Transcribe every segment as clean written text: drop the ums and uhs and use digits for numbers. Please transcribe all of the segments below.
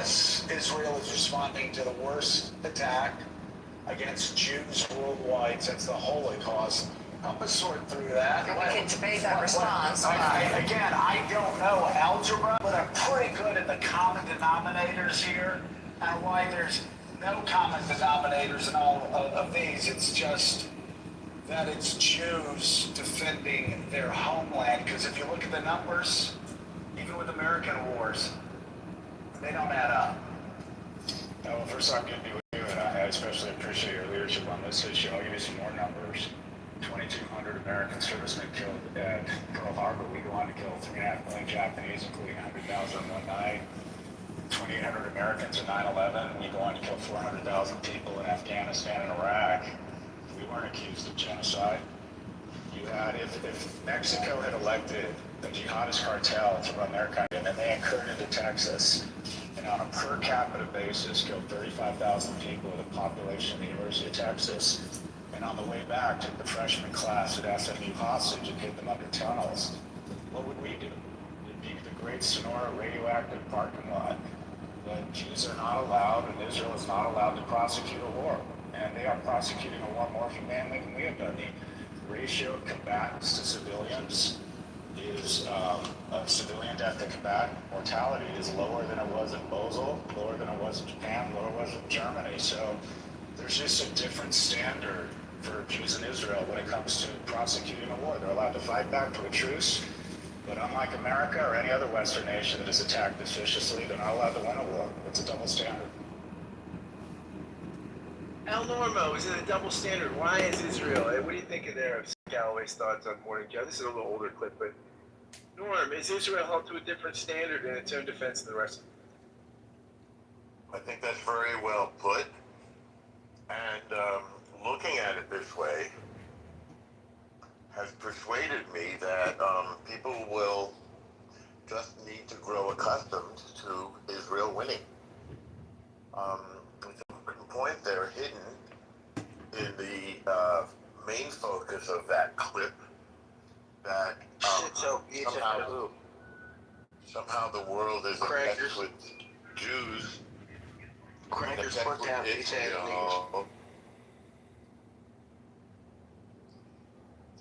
as Israel is responding to the worst attack against Jews worldwide since the Holocaust. Help us sort through that. And we can debate that response. I don't know algebra, but I'm pretty good at the common denominators here, and why there's no common denominators in all of these. It's just that it's Jews defending their homeland. Because if you look at the numbers, even with American wars, they don't add up. Well, first I'm going to be with you, and I especially appreciate your leadership on this issue. I'll give you some more numbers. 2,200 American servicemen killed at Pearl Harbor. We go on to kill 3.5 million Japanese, including 100,000 in one night. 2,800 Americans in 9/11. We go on to kill 400,000 people in Afghanistan and Iraq. We weren't accused of genocide. You had, if Mexico had elected a jihadist cartel to run their country, and then they incurred into Texas, and on a per capita basis killed 35,000 people with a population of the University of Texas, and on the way back took the freshman class at SMU hostage and hid them under tunnels, what would we do? It'd be the great Sonora radioactive parking lot. But Jews are not allowed, and Israel is not allowed to prosecute a war. And they are prosecuting a war more humanely than we have done. The ratio of combatants to civilians is civilian death to combatant mortality is lower than it was in Mosul, lower than it was in Japan, lower than it was in Germany. So there's just a different standard for Jews in Israel when it comes to prosecuting a war. They're allowed to fight back to a truce, but unlike America or any other Western nation that has attacked this viciously, they're not allowed to win a war. It's a double standard. El Normo, is it a double standard? Why is Israel? What do you think of there of Galloway's thoughts on Morning Joe? This is a little older clip, but Norm, is Israel held to a different standard in its own defense than the rest of them? I think that's very well put. And looking at it this way has persuaded me that people will just need to grow accustomed to Israel winning. There's an important point there hidden in the main focus of that clip that somehow the world is obsessed with Jews.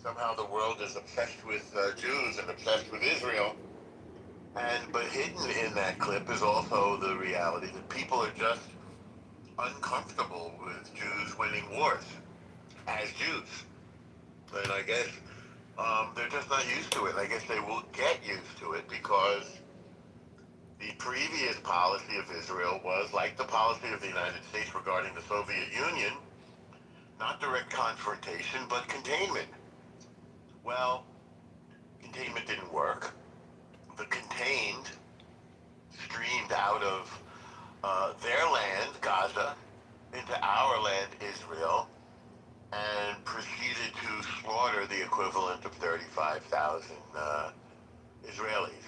Somehow the world is obsessed with Jews and obsessed with Israel. But hidden in that clip is also the reality that people are just uncomfortable with Jews winning wars as Jews. And I guess they're just not used to it. I guess they will get used to it because the previous policy of Israel was, like the policy of the United States regarding the Soviet Union, not direct confrontation, but containment. Well, containment didn't work. The contained streamed out of their land, Gaza, into our land, Israel, and proceeded to slaughter the equivalent of 35,000 Israelis.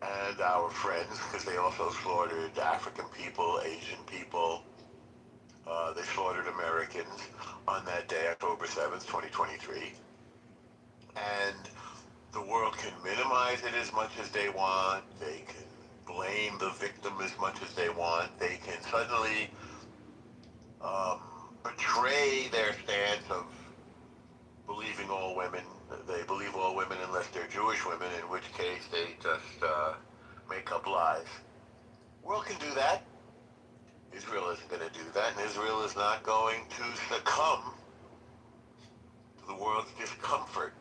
And our friends, because they also slaughtered African people, Asian people. They slaughtered Americans on that day, October 7th, 2023. And the world can minimize it as much as they want. They can blame the victim as much as they want. They can suddenly betray their stance of believing all women. They believe all women unless they're Jewish women, in which case they just make up lies. The world can do that. Israel isn't going to do that, and Israel is not going to succumb to the world's discomfort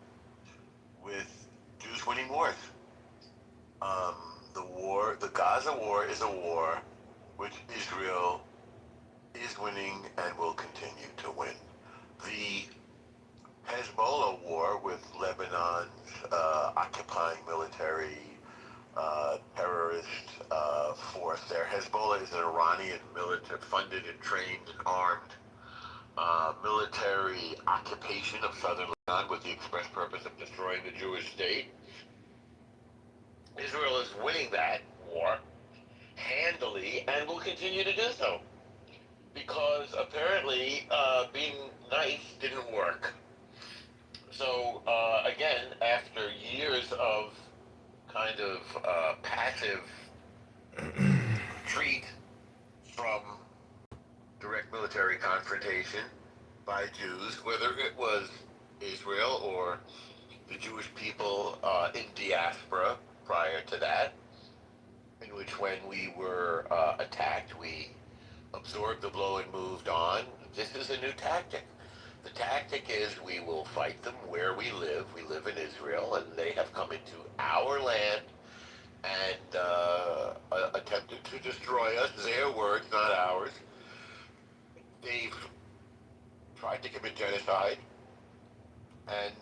with Jews winning wars. The Gaza war is a war which Israel is winning and will continue to win. The Hezbollah war with Lebanon's occupying military terrorist force there. Hezbollah is an Iranian military funded and trained and armed military occupation of southern Lebanon with the express purpose of destroying the Jewish state. Israel is winning that war handily and will continue to do so because apparently being nice didn't work. So again, after years of kind of passive retreat military confrontation by Jews, whether it was Israel or the Jewish people in diaspora prior to that, in which when we were attacked, we absorbed the blow and moved on. This is a new tactic. The tactic is we will fight them where we live. We live in Israel, and they have come into our land and attempted to destroy us. Their words, not ours. They've tried to commit genocide, and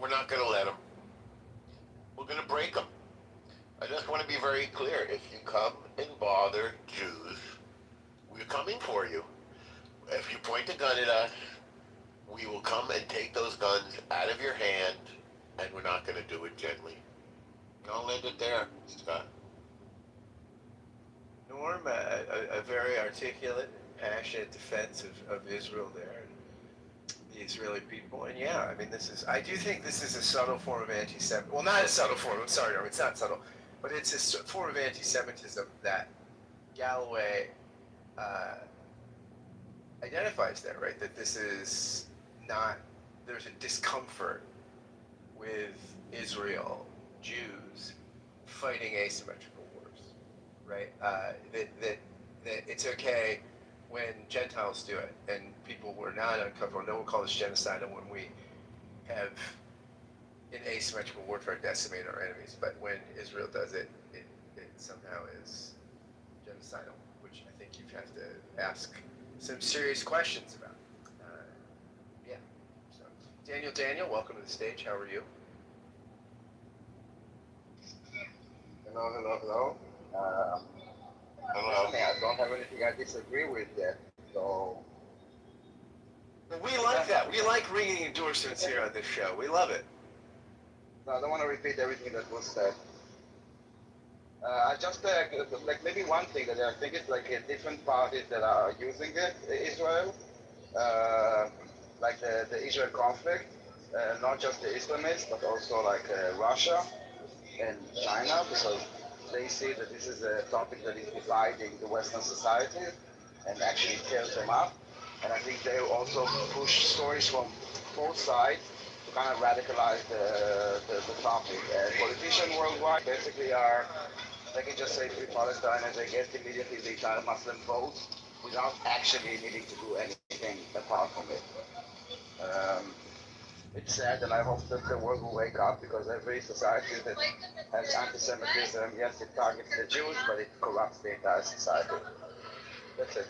we're not going to let them. We're going to break them. I just want to be very clear. If you come and bother Jews, we're coming for you. If you point a gun at us, we will come and take those guns out of your hand, and we're not going to do it gently. I'll end it there, Scott. Norm, a very articulate, passionate defense of Israel there and the Israeli people. And yeah, I mean, I do think this is a subtle form of anti-Semitism. Well, not a subtle form, I'm sorry, Norm, it's not subtle. But it's a form of anti-Semitism that Galloway identifies there, right? That this is not, there's a discomfort with Israel, Jews, fighting asymmetrical wars, right? That it's okay when Gentiles do it, and people were not uncomfortable. No one call this genocidal when we have in asymmetrical warfare decimate our enemies, but when Israel does it, it somehow is genocidal, which I think you have to ask some serious questions about. Yeah. So, Daniel, welcome to the stage. How are you? Hello. Hello. I don't have anything I disagree with yet. So Well, we like that. We like ringing endorsements here on this show. We love it. no, I don't want to repeat everything that was said. I just like maybe one thing that I think it's like different parties that are using it. Israel, like the Israel conflict, not just the Islamists, but also like Russia and China, because they see that this is a topic that is dividing the Western society and actually tears them up. And I think they also push stories from both sides to kind of radicalize the topic. Politicians worldwide basically are, they can just say free Palestine and they get immediately the entire Muslim vote without actually needing to do anything apart from it. It's sad, and I hope that the world will wake up, because every society that has anti-Semitism, yes, it targets the Jews, but it corrupts the entire society. That's it.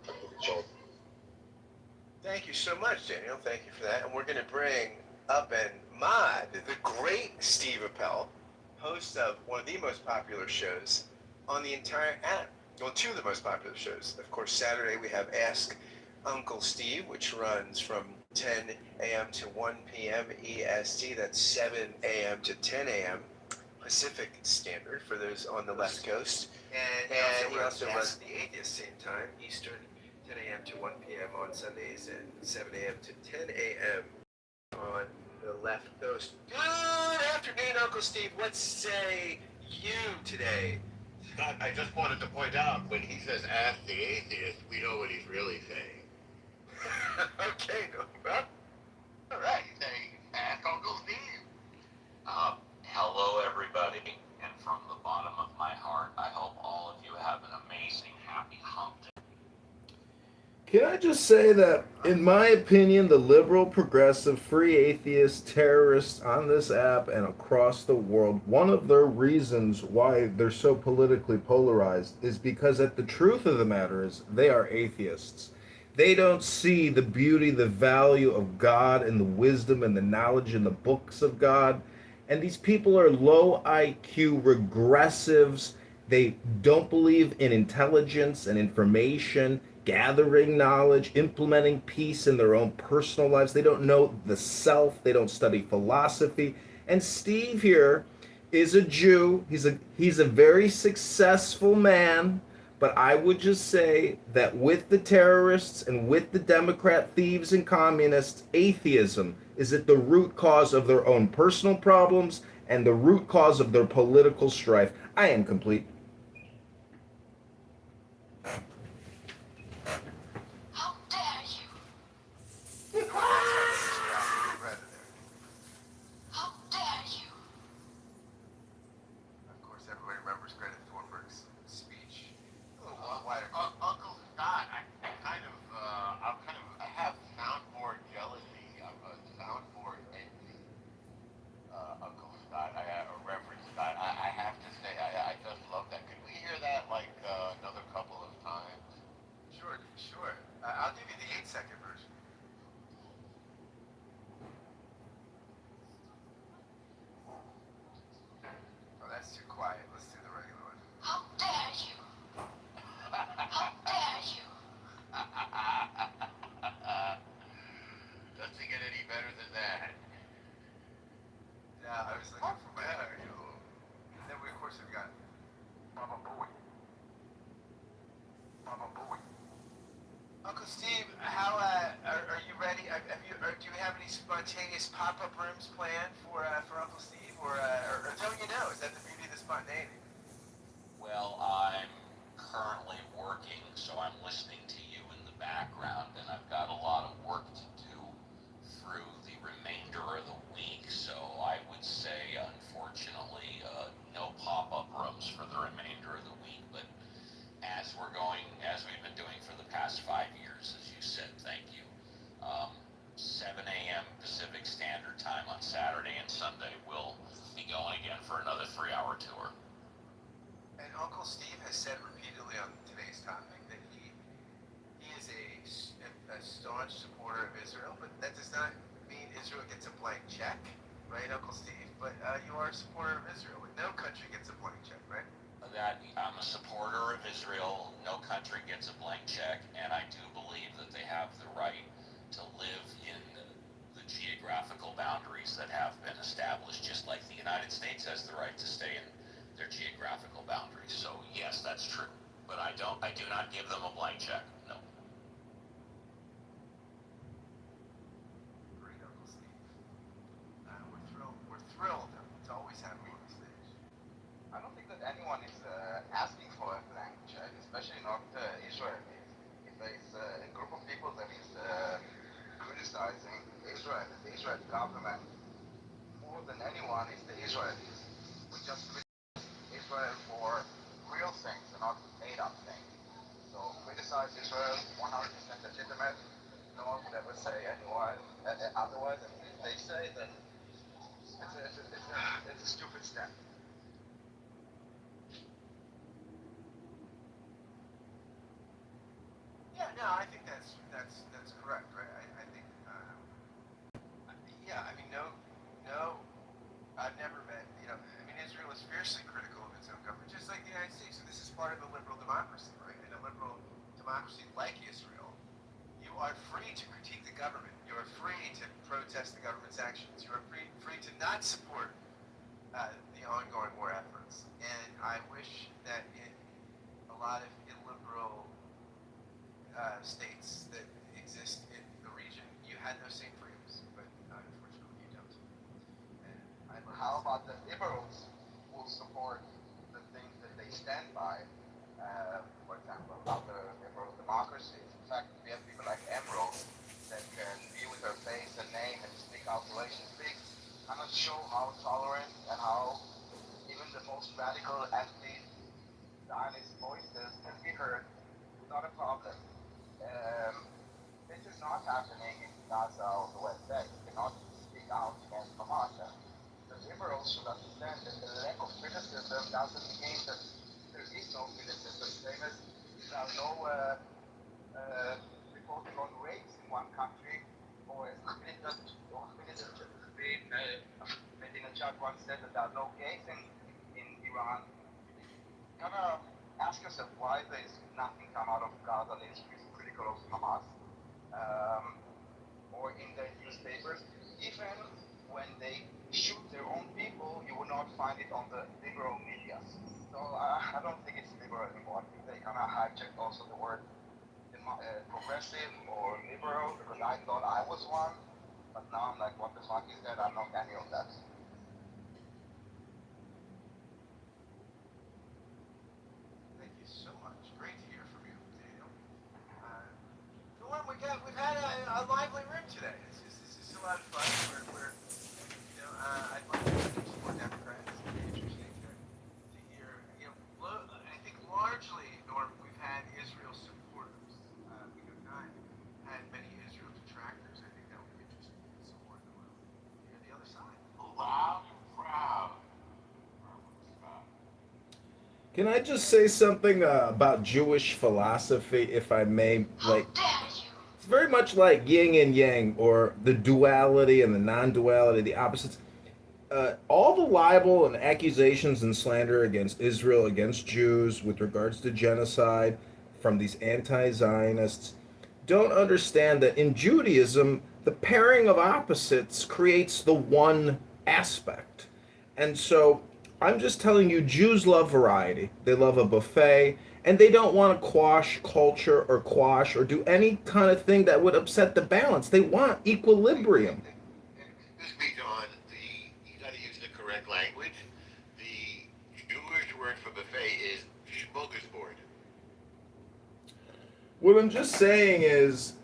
I'll keep it short. Thank you so much, Daniel. Thank you for that. And we're going to bring up and mod the great Steve Appel, host of one of the most popular shows on the entire app. Well, two of the most popular shows. Of course, Saturday we have Ask Uncle Steve, which runs from 10 a.m. to 1 p.m. EST. That's 7 a.m. to 10 a.m. Pacific Standard for those on the left coast. And he also runs the Atheist same time, Eastern, 10 a.m. to 1 p.m. on Sundays, and 7 a.m. to 10 a.m. on the left coast. Good afternoon, Uncle Steve. What say you today? Scott, I just wanted to point out, when he says ask the atheist, we know what he's really saying. Okay, no problem. All right, he's saying, ask Uncle Steve. Hello, everybody, and from the bottom of my heart, I hope all of you have an amazing, happy hump day. Can I just say that, in my opinion, the liberal, progressive, free atheist terrorists on this app and across the world, one of their reasons why they're so politically polarized is because that the truth of the matter is they are atheists. They don't see the beauty, the value of God and the wisdom and the knowledge in the books of God. And these people are low IQ regressives. They don't believe in intelligence and information, gathering knowledge, implementing peace in their own personal lives. They don't know the self. They don't study philosophy. And Steve here is a Jew. He's a very successful man. But I would just say that with the terrorists and with the Democrat thieves and communists, atheism is at the root cause of their own personal problems and the root cause of their political strife. I am complete. Uncle Steve, how are you ready? Do you have any spontaneous pop-up rooms planned for Uncle Steve, or don't you know? Is that the beauty of the spontaneity? Well, I'm currently working, so I'm listening to you in the background, and I've got a lot of work to do through the remainder of the week. So I would say, unfortunately, no pop-up rooms for the remainder of the week. But as we've been doing for the past 5 years, as you said, thank you. 7 a.m. Pacific Standard Time on Saturday and Sunday, we'll be going again for another 3-hour tour. And Uncle Steve has said repeatedly on today's topic that he is a staunch supporter of Israel, but that does not mean Israel gets a blank check, right, Uncle Steve? But you are a supporter of Israel, and no country gets a blank check, right? That I'm a supporter of Israel. No country gets a blank check, and I do believe that they have the right to live in the geographical boundaries that have been established, just like the United States has the right to stay in their geographical boundaries. So yes, that's true. But I do not give them a blank check. No. Great, Uncle Steve. We're thrilled to always have you on the stage. I don't think that anyone is asking for a blank check, especially not Israel. If there is a group of people that is criticizing Israel, the Israeli government, more than anyone is the Israelis. We just criticize Israel for real things and not made-up things. So criticize Israel 100% legitimate. No one would ever say anyone otherwise. And if they say, then it's a stupid step. Yeah, no, I think that's correct, right? I think, yeah, I mean, no, I've never met, Israel is fiercely critical of its own government, just like the United States. So this is part of a liberal democracy, right? In a liberal democracy like Israel, you are free to critique the government. You are free to protest the government's actions. You are free to not support the ongoing war efforts. And I wish that in a lot of illiberal states that exist in the region, you had those same freedoms, but unfortunately you don't. And how about the liberals who support the things that they stand by? For example, about the liberal democracy. In fact, we have people like Emerald that can be with their face and name and speak out the way she speaks. I'm not sure how tolerant and how even the most radical anti-Zionist voices can be heard without a problem. This is not happening in Gaza or the West Bank. You cannot speak out against Hamas. The liberals should understand that the lack of criticism doesn't mean that there is no criticism. Same as there are no reporting on rapes in one country, or as Ahmadinejad once said that there are no gays in Iran. You gotta ask yourself why there is nothing come out of Gaza that is critical of Hamas, or in the newspapers. Even when they shoot their own people, you will not find it on the liberal media. So I don't think it's liberal anymore. I think they kind of hijacked also the word progressive or liberal, because I thought I was one, but now I'm like, what the fuck is that? I'm not any of that. thank you so much. Great to hear from you, Daniel. Norm, we've had a lively room today. This is a lot of fun. I'd like to see some more Democrats. It'd be interesting to hear. I think largely, Norm, we've had Israel supporters. We have not had many Israel detractors. I think that would be interesting to get some more of them hear the other side. Loud and proud. Can I just say something about Jewish philosophy, if I may? Like, it's very much like yin and yang, or the duality and the non-duality, the opposites. All the libel and accusations and slander against Israel, against Jews, with regards to genocide, from these anti-Zionists, don't understand that in Judaism, the pairing of opposites creates the one aspect. And so I'm just telling you, Jews love variety. They love a buffet, and they don't want to quash culture or quash or do any kind of thing that would upset the balance. They want equilibrium. This be John. You got to use the correct language. The Jewish word for buffet is smorgasbord. What I'm just saying is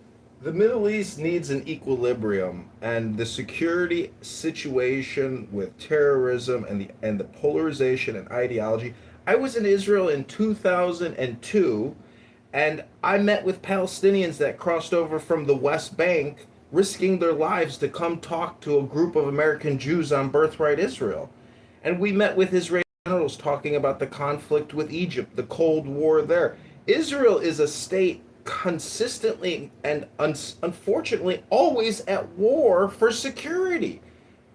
the Middle East needs an equilibrium, and the security situation with terrorism and the polarization and ideology. I was in Israel in 2002, and I met with Palestinians that crossed over from the West Bank, risking their lives to come talk to a group of American Jews on Birthright Israel. And we met with Israeli generals talking about the conflict with Egypt, the Cold War there. Israel is a state consistently and unfortunately always at war for security.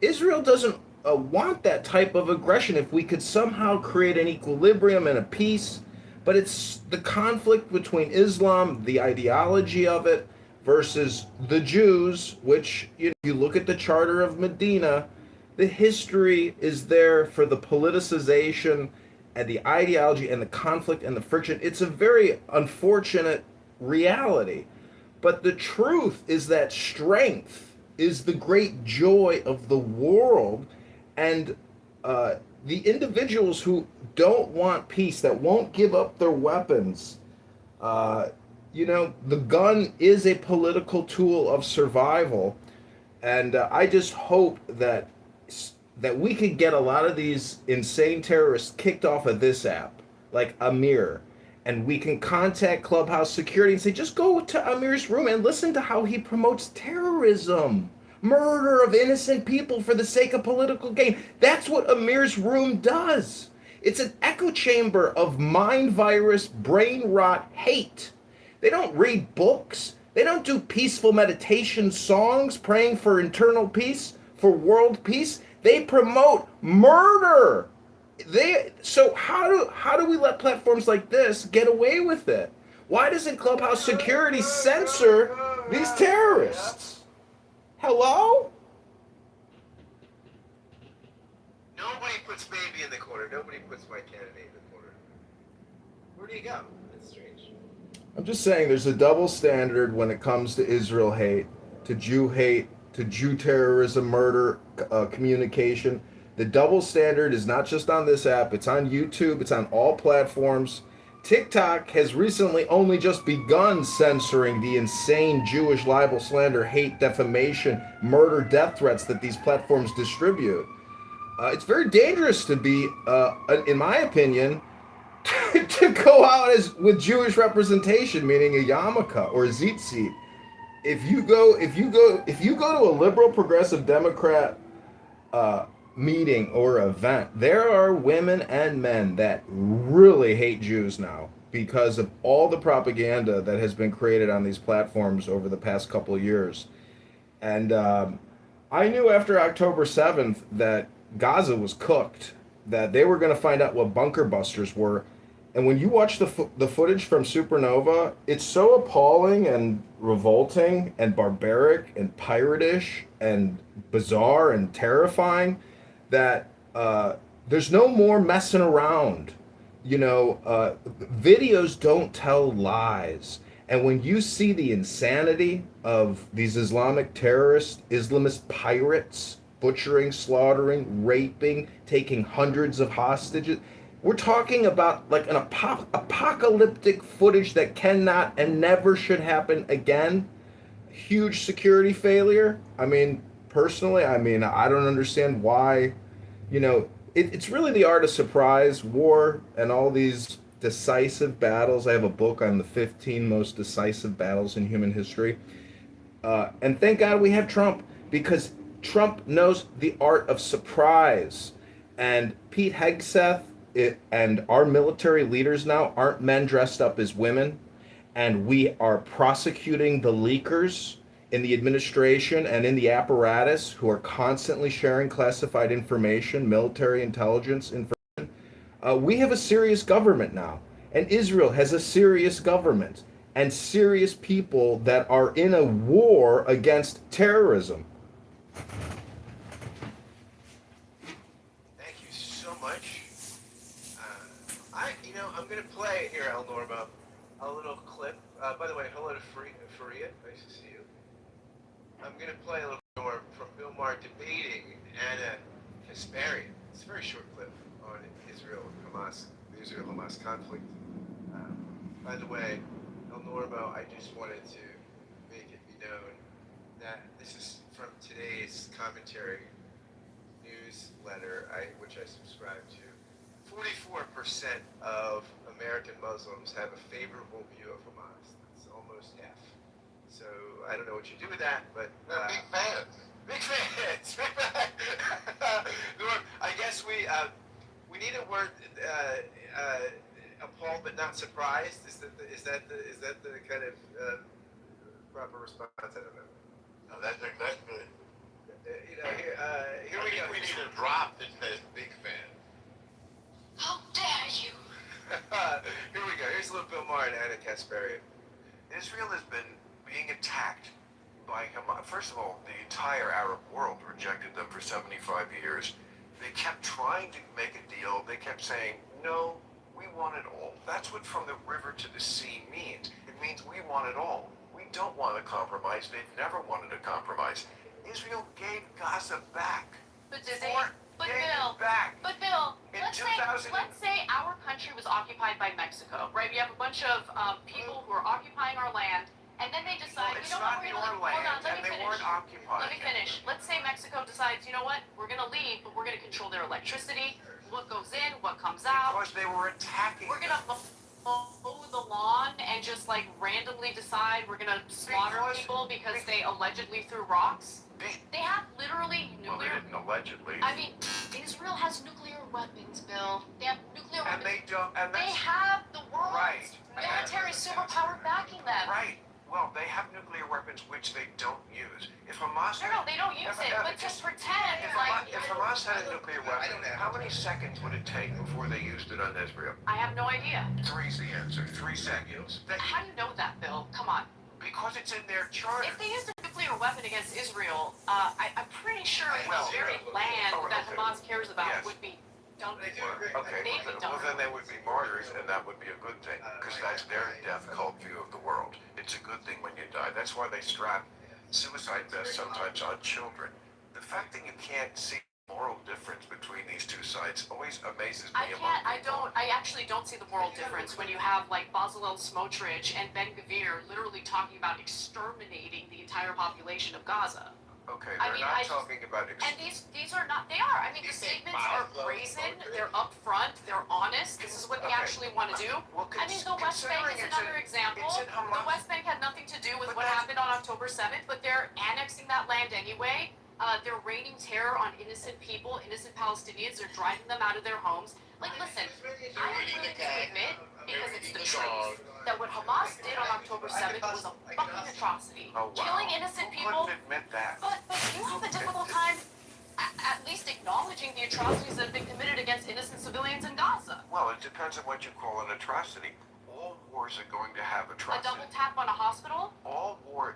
Israel doesn't want that type of aggression. If we could somehow create an equilibrium and a peace, but it's the conflict between Islam, the ideology of it, versus the Jews, which you look at the Charter of Medina, the history is there for the politicization and the ideology and the conflict and the friction. It's a very unfortunate reality. But the truth is that strength is the great joy of the world, and the individuals who don't want peace, that won't give up their weapons, the gun is a political tool of survival, and I just hope that we could get a lot of these insane terrorists kicked off of this app, like Amir, and we can contact Clubhouse security and say, just go to Amir's room and listen to how he promotes terrorism, murder of innocent people for the sake of political gain. That's what Amir's room does. It's an echo chamber of mind virus, brain rot, hate. They don't read books. They don't do peaceful meditation songs praying for internal peace, for world peace. They promote murder. So how do we let platforms like this get away with it? Why doesn't Clubhouse security censor these terrorists? Hello? Nobody puts baby in the corner. Nobody puts my candidate in the corner. Where do you go? That's strange. I'm just saying there's a double standard when it comes to Israel hate, to Jew terrorism, murder, communication. The double standard is not just on this app, it's on YouTube, it's on all platforms. TikTok has recently only just begun censoring the insane Jewish libel, slander, hate, defamation, murder, death threats that these platforms distribute. It's very dangerous to be, in my opinion, to go out with Jewish representation, meaning a yarmulke or a tzitzit. If you go to a liberal progressive Democrat meeting or event, there are women and men that really hate Jews now because of all the propaganda that has been created on these platforms over the past couple of years. And I knew after October 7th that Gaza was cooked, that they were going to find out what bunker busters were. And when you watch the footage from Supernova, it's so appalling and revolting and barbaric and piratish and bizarre and terrifying that there's no more messing around. Videos don't tell lies. And when you see the insanity of these Islamic terrorists, Islamist pirates, butchering, slaughtering, raping, taking hundreds of hostages, we're talking about like an apocalyptic footage that cannot and never should happen again. Huge security failure. I mean, personally, I don't understand why, it's really the art of surprise, war, and all these decisive battles. I have a book on the 15 most decisive battles in human history. And thank God we have Trump, because Trump knows the art of surprise. And Pete Hegseth and our military leaders now aren't men dressed up as women. And we are prosecuting the leakers in the administration and in the apparatus who are constantly sharing classified information, military intelligence information. We have a serious government now. And Israel has a serious government and serious people that are in a war against terrorism. Thank you so much. El Normo. A little clip. By the way, hello to Faria. Nice to see you. I'm going to play a little more from Bill Maher debating Anna Kasparian. It's a very short clip on Israel-Hamas, the Israel-Hamas conflict. By the way, El Normo, I just wanted to make it be known that this is from today's commentary newsletter, which I subscribe to. 44% of American Muslims have a favorable view of Hamas. That's almost half. So I don't know what you do with that, but They're big fans. big fans. Norm, I guess we need a word. Appalled but not surprised. Is that the kind of proper response? I don't know. No, that's exactly. Here we go. We need a drop that says big fan. How dare you? Here we go. Here's a little Bill Maher and Anna Kasparian. Israel has been being attacked by Hamas. First of all, the entire Arab world rejected them for 75 years. They kept trying to make a deal. They kept saying, no, we want it all. That's what from the river to the sea means. It means we want it all. We don't want a compromise. They've never wanted a compromise. Israel gave Gaza back. But did they? But Gave Bill, it back. but Bill, In let's 2000 say our country was occupied by Mexico, right? We have a bunch of people who are occupying our land, and then they decide, Well, you it's know not what, we're your gonna hold on, land, let and me they finish. weren't occupying Let me it. finish. Let's say Mexico decides, you know what, we're gonna leave, but we're gonna control their electricity, what goes in, what comes out. Because they were attacking We're gonna mow the lawn and just like randomly decide we're gonna slaughter people because they allegedly threw rocks. They have literally Well, they nuclear. didn't allegedly. I mean, Israel has nuclear weapons, Bill. They have nuclear And weapons. they don't, and They that's have the world's Right. military superpower backing them. right. Well, they have nuclear weapons which they don't use. If Hamas No, they don't use If- it, if- but just pretend If like Hamas had a nuclear weapon, how many seconds would it take before they used it on Israel? I have no idea. Three's the answer. 3 seconds. How do you know that, Bill? Come on. Because it's in their charter. If they used a nuclear weapon against Israel, I'm pretty sure Well, the very land oh, that okay. Hamas cares about Yes. would be done They do for. agree. Okay, They'd be well done. then they would be martyrs, and that would be a good thing, because that's their death cult view of the world. It's a good thing when you die. That's why they strap suicide vests sometimes on children. The fact that you can't see moral difference between these two sides always amazes me. I actually don't see the moral difference when you have like Bezalel Smotrich and Ben Gvir literally talking about exterminating the entire population of Gaza. Okay, I they're mean, not talking about And these are not, they are. I mean, the statements are brazen, they're upfront, they're honest, this is what they Okay. actually want to do. Well, I mean, the West Bank considering is it's another example. it's in Hamas. The West Bank had nothing to do with But what that's- happened on October 7th, but they're annexing that land anyway. They're raining terror on innocent people, innocent Palestinians. They're driving them out of their homes. Like, listen, I'm willing to admit, because it's the truth, that what Hamas did on October 7th was a fucking atrocity. Oh, wow. Killing innocent Who people. couldn't admit that? But you have a difficult time at least acknowledging the atrocities that have been committed against innocent civilians in Gaza. Well, it depends on what you call an atrocity. All wars are going to have A atrocities. double tap on a hospital? All war.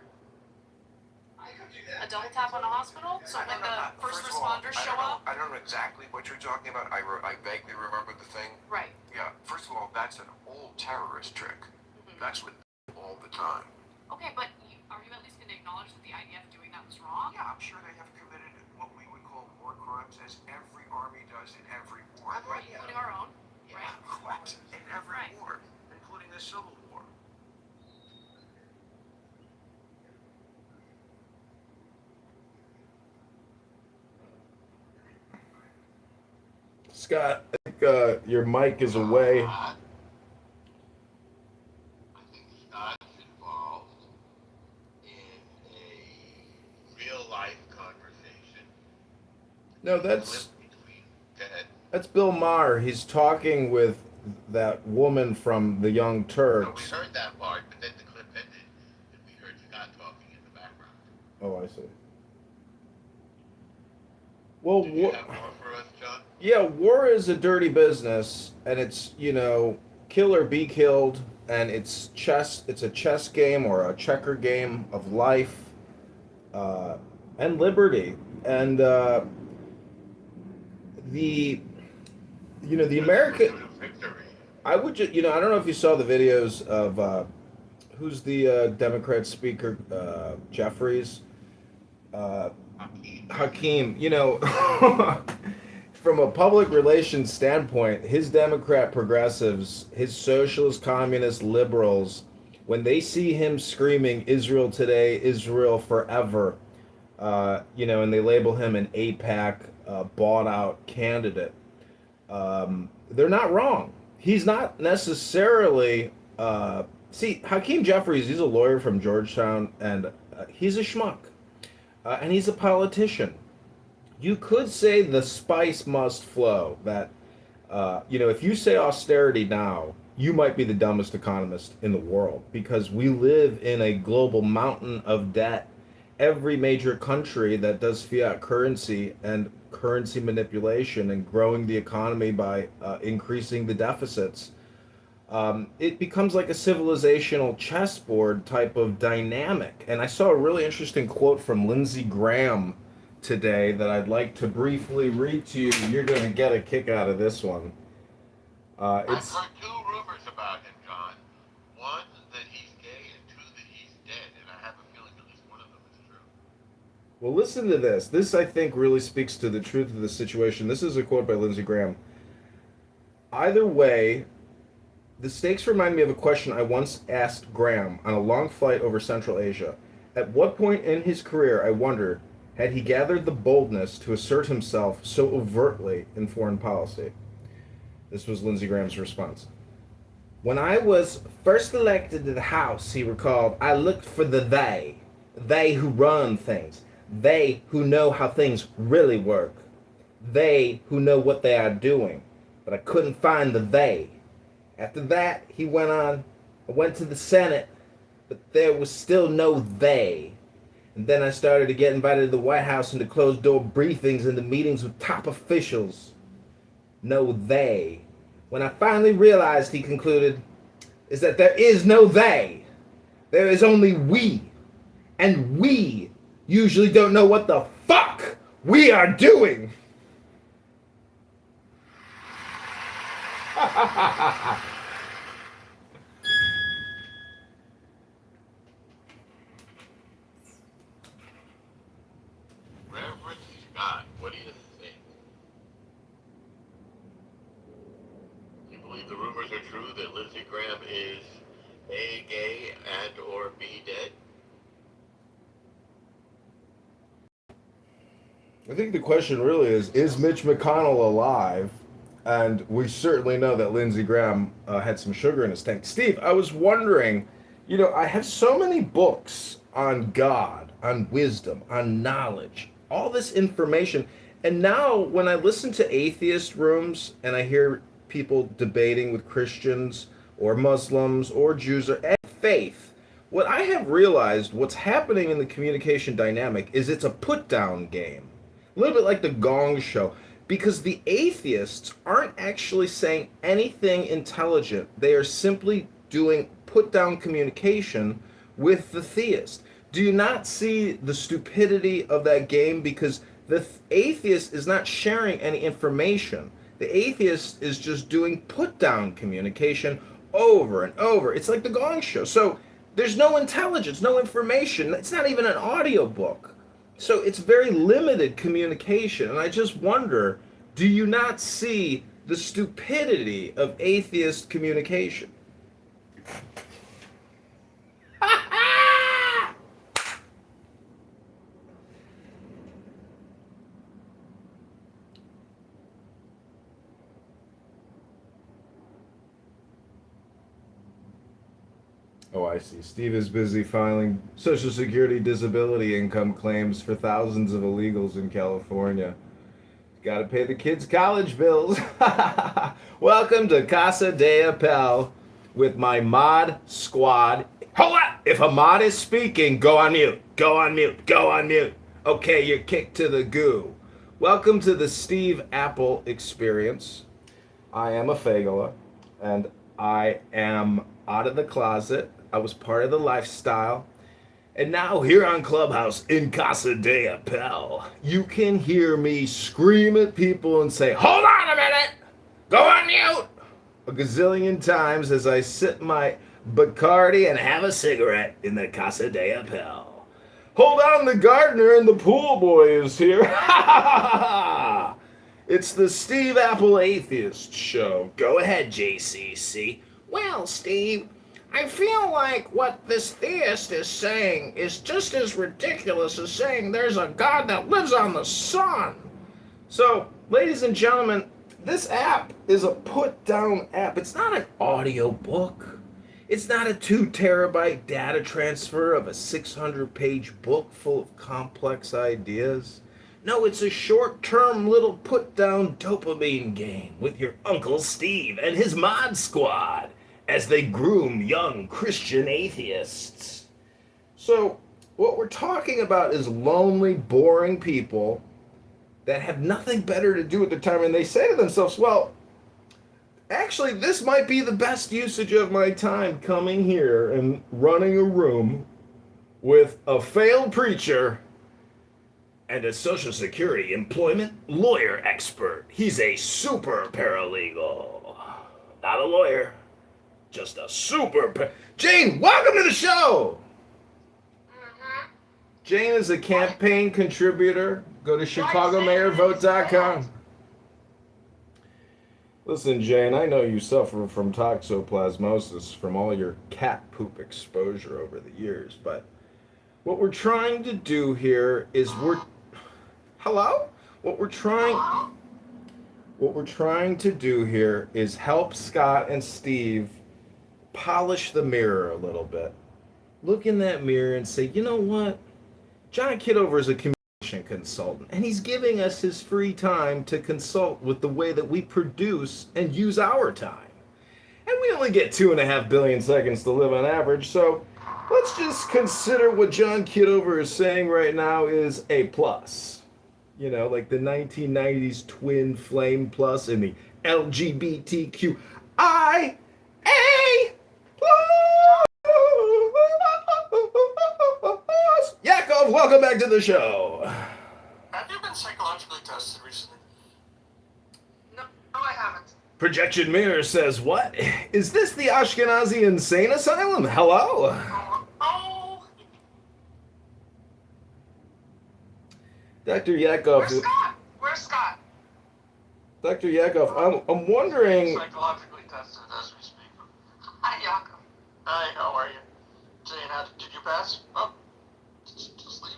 A double tap on a hospital? So when the first of all, responders show up? I don't know exactly what you're talking about. I vaguely remember the thing. Right. Yeah. First of all, that's an old terrorist trick. Mhm. That's what all the time. Okay, but are you at least going to acknowledge that the IDF doing that was wrong? Yeah, I'm sure they have committed what we would call war crimes, as every army does in every war. Right, including our own. Right. Correct. In every Right. war, including the Civil War. Scott, I think your mic is away. I think Scott's involved in a real life conversation. No, that's Between, go ahead. that's Bill Maher. He's talking with that woman from the Young No, we Turks. heard that part, but then the clip ended, and we heard Scott talking in the background. Oh, I see. Well, Did you have more for us, John? yeah, war is a dirty business, and it's, kill or be killed, and it's chess. It's a chess game or a checker game of life, and liberty, and the American. Pursuit of victory. I would just, I don't know if you saw the videos of who's the Democrat speaker, Jeffries, uh, Hakeem. From a public relations standpoint, his Democrat progressives, his socialist, communist, liberals, when they see him screaming "Israel today, Israel forever," and they label him an AIPAC bought out candidate. They're not wrong. He's not necessarily. See, Hakeem Jeffries, he's a lawyer from Georgetown, and he's a schmuck. And he's a politician. You could say the spice must flow. That, if you say austerity now, you might be the dumbest economist in the world because we live in a global mountain of debt. Every major country that does fiat currency and currency manipulation and growing the economy by increasing the deficits, it becomes like a civilizational chessboard type of dynamic. And I saw a really interesting quote from Lindsey Graham today that I'd like to briefly read to you. You're going to get a kick out of this one. I've heard two rumors about him, John. One, that he's gay, and two, that he's dead. And I have a feeling at least one of them is true. Well, listen to this. This, I think, really speaks to the truth of the situation. This is a quote by Lindsey Graham. Either way, the stakes remind me of a question I once asked Graham on a long flight over Central Asia. At what point in his career, I wondered, had he gathered the boldness to assert himself so overtly in foreign policy? This was Lindsey Graham's response. When I was first elected to the House, he recalled, I looked for the they who run things, they who know how things really work, they who know what they are doing, but I couldn't find the they. After that, he went on, I went to the Senate, but there was still no they. And then I started to get invited to the White House into closed-door briefings and the meetings with top officials. No they. When I finally realized, he concluded, is that there is no they. There is only we. And we usually don't know what the fuck we are doing. Reverend Scott, what do you think? You believe the rumors are true that Lindsey Graham is A, gay, and or B, dead? I think the question really is Mitch McConnell alive? And we certainly know that Lindsey Graham had some sugar in his tank. Steve, I was wondering, I have so many books on God, on wisdom, on knowledge, all this information. And now when I listen to atheist rooms and I hear people debating with Christians or Muslims or Jews or any faith, what I have realized, what's happening in the communication dynamic is it's a put-down game. A little bit like the Gong Show. Because the atheists aren't actually saying anything intelligent. They are simply doing put-down communication with the theist. Do you not see the stupidity of that game? Because the atheist is not sharing any information. The atheist is just doing put-down communication over and over. It's like the Gong Show. So there's no intelligence, no information. It's not even an audiobook. So it's very limited communication. And I just wonder, do you not see the stupidity of atheist communication? Oh, I see. Steve is busy filing Social Security disability income claims for thousands of illegals in California. Got to pay the kids' college bills. Welcome to Casa de Appel with my mod squad. Hold on! If a mod is speaking, go on mute. Go on mute. Go on mute. Okay, you're kicked to the goo. Welcome to the Steve Apple experience. I am a Fagala, and I am out of the closet. I was part of the lifestyle. And now here on Clubhouse in Casa de Appel, you can hear me scream at people and say, hold on a minute, go on mute. a gazillion times as I sip my Bacardi and have a cigarette in the Casa de Papel. Hold on, the gardener and the pool boy is here. Ha ha ha ha! It's the Steve Apple Atheist Show. Go ahead, JCC. Well, Steve, I feel like what this theist is saying is just as ridiculous as saying there's a God that lives on the sun. So, ladies and gentlemen, this app is a put-down app. It's not an audio book. It's not a 2 terabyte data transfer of a 600-page book full of complex ideas. No, it's a short-term little put-down dopamine game with your Uncle Steve and his mod squad as they groom young Christian atheists. So, what we're talking about is lonely, boring people that have nothing better to do at the time, and they say to themselves, well, actually, this might be the best usage of my time coming here and running a room with a failed preacher and a Social Security employment lawyer expert. He's a super paralegal. Not a lawyer, just a Jane, welcome to the show! Jane is a campaign contributor. Go to ChicagoMayorVote.com. Listen, Jane, I know you suffer from toxoplasmosis from all your cat poop exposure over the years, but what we're trying to do here is Hello? What we're trying to do here is help Scott and Steve polish the mirror a little bit. Look in that mirror and say, you know what? John Kitover is a communication consultant, and he's giving us his free time to consult with the way that we produce and use our time. And we only get 2.5 billion seconds to live on average, so let's just consider what John Kitover is saying right now is a plus. You know, like the 1990s twin flame plus in the LGBTQIA plus. Yakov, welcome back to the show. Have you been psychologically tested recently? No, I haven't. Projection Mirror says, what? Is this the Ashkenazi Insane Asylum? Hello? Oh. Dr. Yakov. Where's Scott? Where's Scott? Dr. Yakov, I'm wondering. Psychologically tested as we speak. Hi, Yakov. Hi, how are you? Jane, did you pass? Oh, just leave.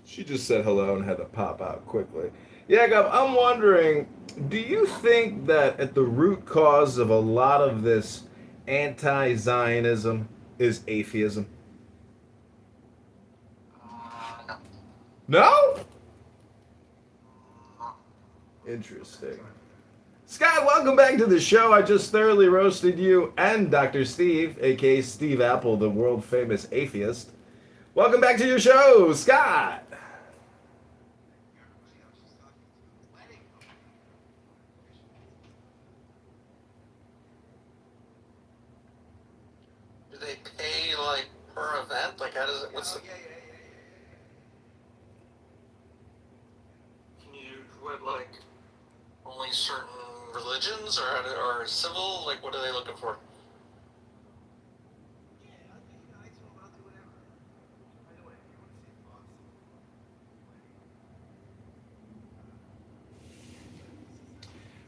She just said hello and had to pop out quickly. Yakov, I'm wondering, do you think that at the root cause of a lot of this anti-Zionism is atheism? No. No? Interesting. Scott, welcome back to the show. I just thoroughly roasted you and Dr. Steve, aka Steve Apple, the world famous atheist. Welcome back to your show, Scott. Do they pay like per event? Like how does it? What's the? Can you what like only certain religions or civil? Like what are they looking for?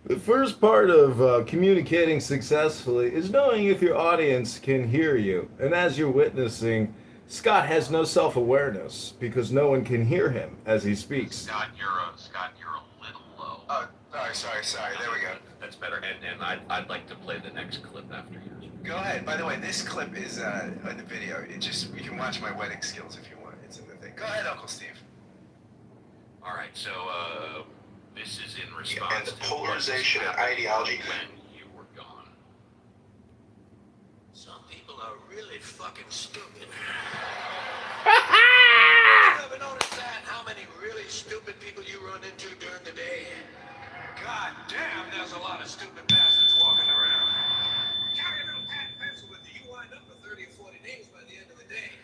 The first part of communicating successfully is knowing if your audience can hear you. And as you're witnessing, Scott has no self-awareness because no one can hear him as he speaks. Scott, you're a little low. Oh, sorry. There we go. That's better. And I'd like to play the next clip after yours. Go ahead. By the way, this clip is in the video. You can watch my wedding skills if you want. It's in the thing. Go ahead, Uncle Steve. All right. So this is in response and the to polarization what and ideology. when you were gone. Some people are really fucking stupid. You ever noticed that? How many really stupid people you run into during the day? God damn, there's a lot of stupid bastards walking around. Carry a little pad and pencil with you. You wind up with 30 or 40 names by the end of the day.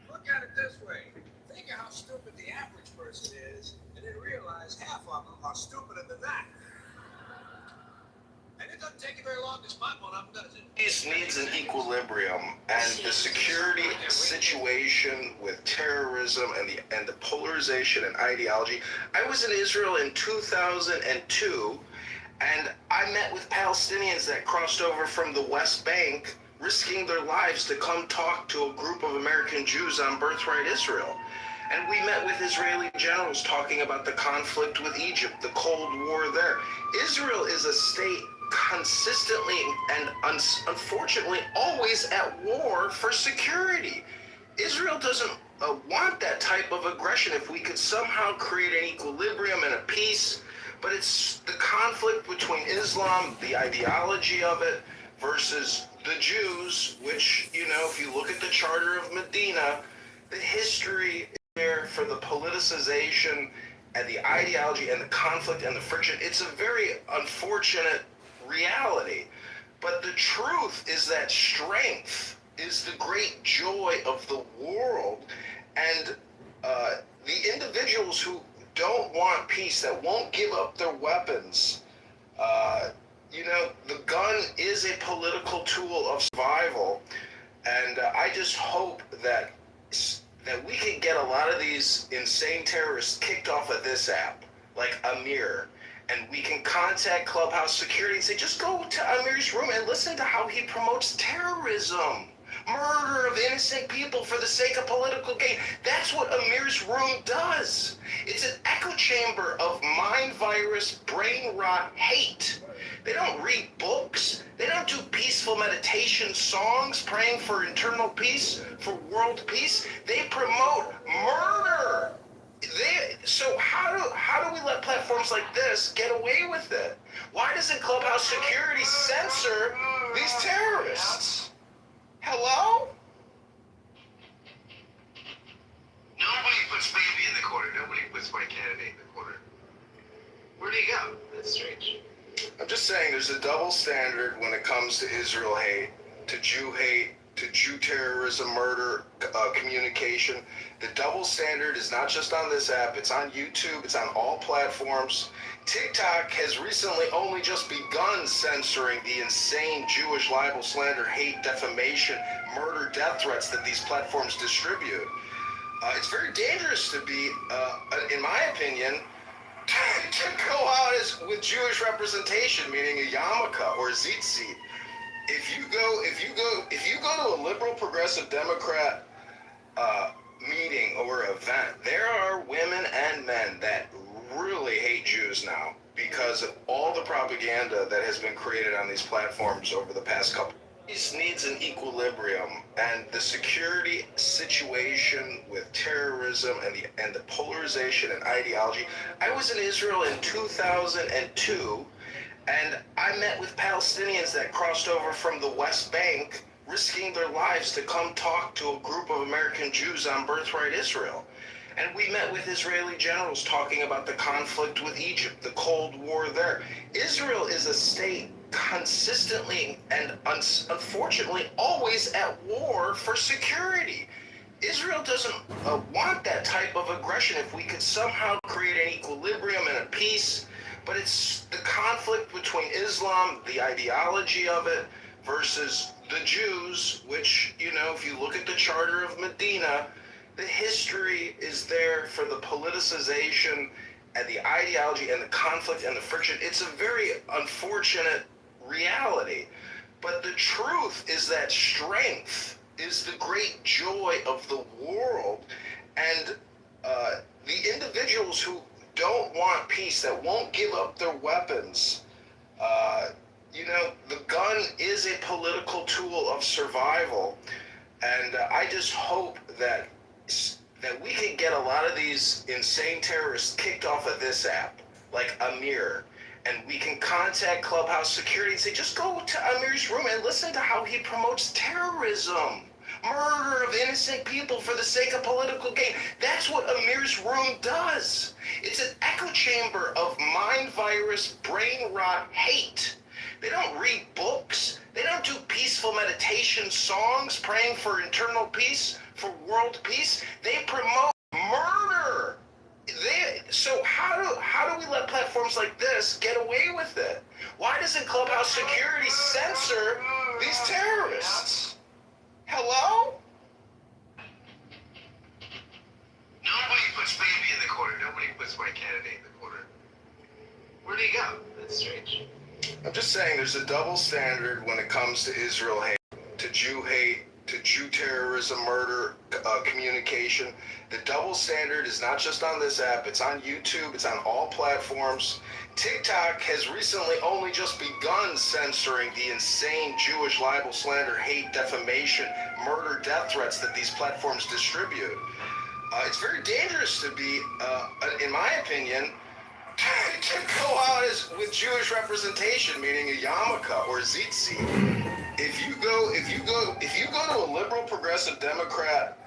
Look at it this way. Think of how stupid the average person is, and then realize half of them are stupider than that. peace needs an equilibrium, and the security situation with terrorism and the polarization and ideology. I was in Israel in 2002, and I met with Palestinians that crossed over from the West Bank, risking their lives to come talk to a group of American Jews on Birthright Israel. And we met with Israeli generals talking about the conflict with Egypt, the Cold War there. Israel is a state consistently and unfortunately always at war for security. Israel doesn't want that type of aggression. If we could somehow create an equilibrium and a peace, but it's the conflict between Islam, the ideology of it, versus the Jews, which, you know, if you look at the Charter of Medina, the history there for the politicization and the ideology and the conflict and the friction. It's a very unfortunate reality. But the truth is that strength is the great joy of the world. And the individuals who don't want peace, that won't give up their weapons, you know, the gun is a political tool of survival. And I just hope that we can get a lot of these insane terrorists kicked off of this app, like Amir, and we can contact Clubhouse security and say, just go to Amir's room and listen to how he promotes terrorism, murder of innocent people for the sake of political gain. That's what Amir's room does. It's an echo chamber of mind virus, brain rot, hate. They don't read books. They don't do peaceful meditation songs, praying for internal peace, for world peace. They promote murder. So how do we let platforms like this get away with it? Why doesn't Clubhouse security censor these terrorists? Hello? Nobody puts baby in the corner. Nobody puts my candidate in the corner. Where'd he go? That's strange. I'm just saying there's a double standard when it comes to Israel hate, to Jew terrorism, murder, communication. The double standard is not just on this app, it's on YouTube, it's on all platforms. TikTok has recently only just begun censoring the insane Jewish libel, slander, hate, defamation, murder, death threats that these platforms distribute. It's very dangerous to be, in my opinion, to go out with Jewish representation, meaning a yarmulke or a tzitzit. If you go to a liberal progressive Democrat meeting or event, there are women and men that really hate Jews now because of all the propaganda that has been created on these platforms over the past couple. Peace needs an equilibrium, and the security situation with terrorism and the polarization and ideology. I was in Israel in 2002, and I met with Palestinians that crossed over from the West Bank, risking their lives to come talk to a group of American Jews on Birthright Israel. And we met with Israeli generals talking about the conflict with Egypt, the Cold War there. Israel is a state consistently and unfortunately always at war for security. Israel doesn't want that type of aggression. If we could somehow create an equilibrium and a peace, but it's the conflict between Islam, the ideology of it, versus the Jews, which, you know, if you look at the Charter of Medina, the history is there for the politicization and the ideology and the conflict and the friction. It's a very unfortunate reality. But the truth is that strength is the great joy of the world. And the individuals who don't want peace, that won't give up their weapons, you know, the gun is a political tool of survival. And I just hope that we can get a lot of these insane terrorists kicked off of this app, like Amir, and we can contact Clubhouse security and say, just go to Amir's room and listen to how he promotes terrorism, murder of innocent people for the sake of political gain. That's what Amir's room does. It's an echo chamber of mind virus, brain rot, hate. They don't read books. They don't do peaceful meditation songs, praying for internal peace, for world peace. They promote murder. So how do we let platforms like this get away with it? Why doesn't Clubhouse security censor these terrorists? terrorists? Hello? Nobody puts baby in the corner. Nobody puts my candidate in the corner. Where'd he go? That's strange. I'm just saying there's a double standard when it comes to Israel hate, to Jew hate, to Jew terrorism, murder, communication. The double standard is not just on this app, it's on YouTube, it's on all platforms. TikTok has recently only just begun censoring the insane Jewish libel, slander, hate, defamation, murder, death threats that these platforms distribute. It's very dangerous to be, in my opinion, to go out with Jewish representation, meaning a yarmulke or tzitzit. If you go to a liberal progressive Democrat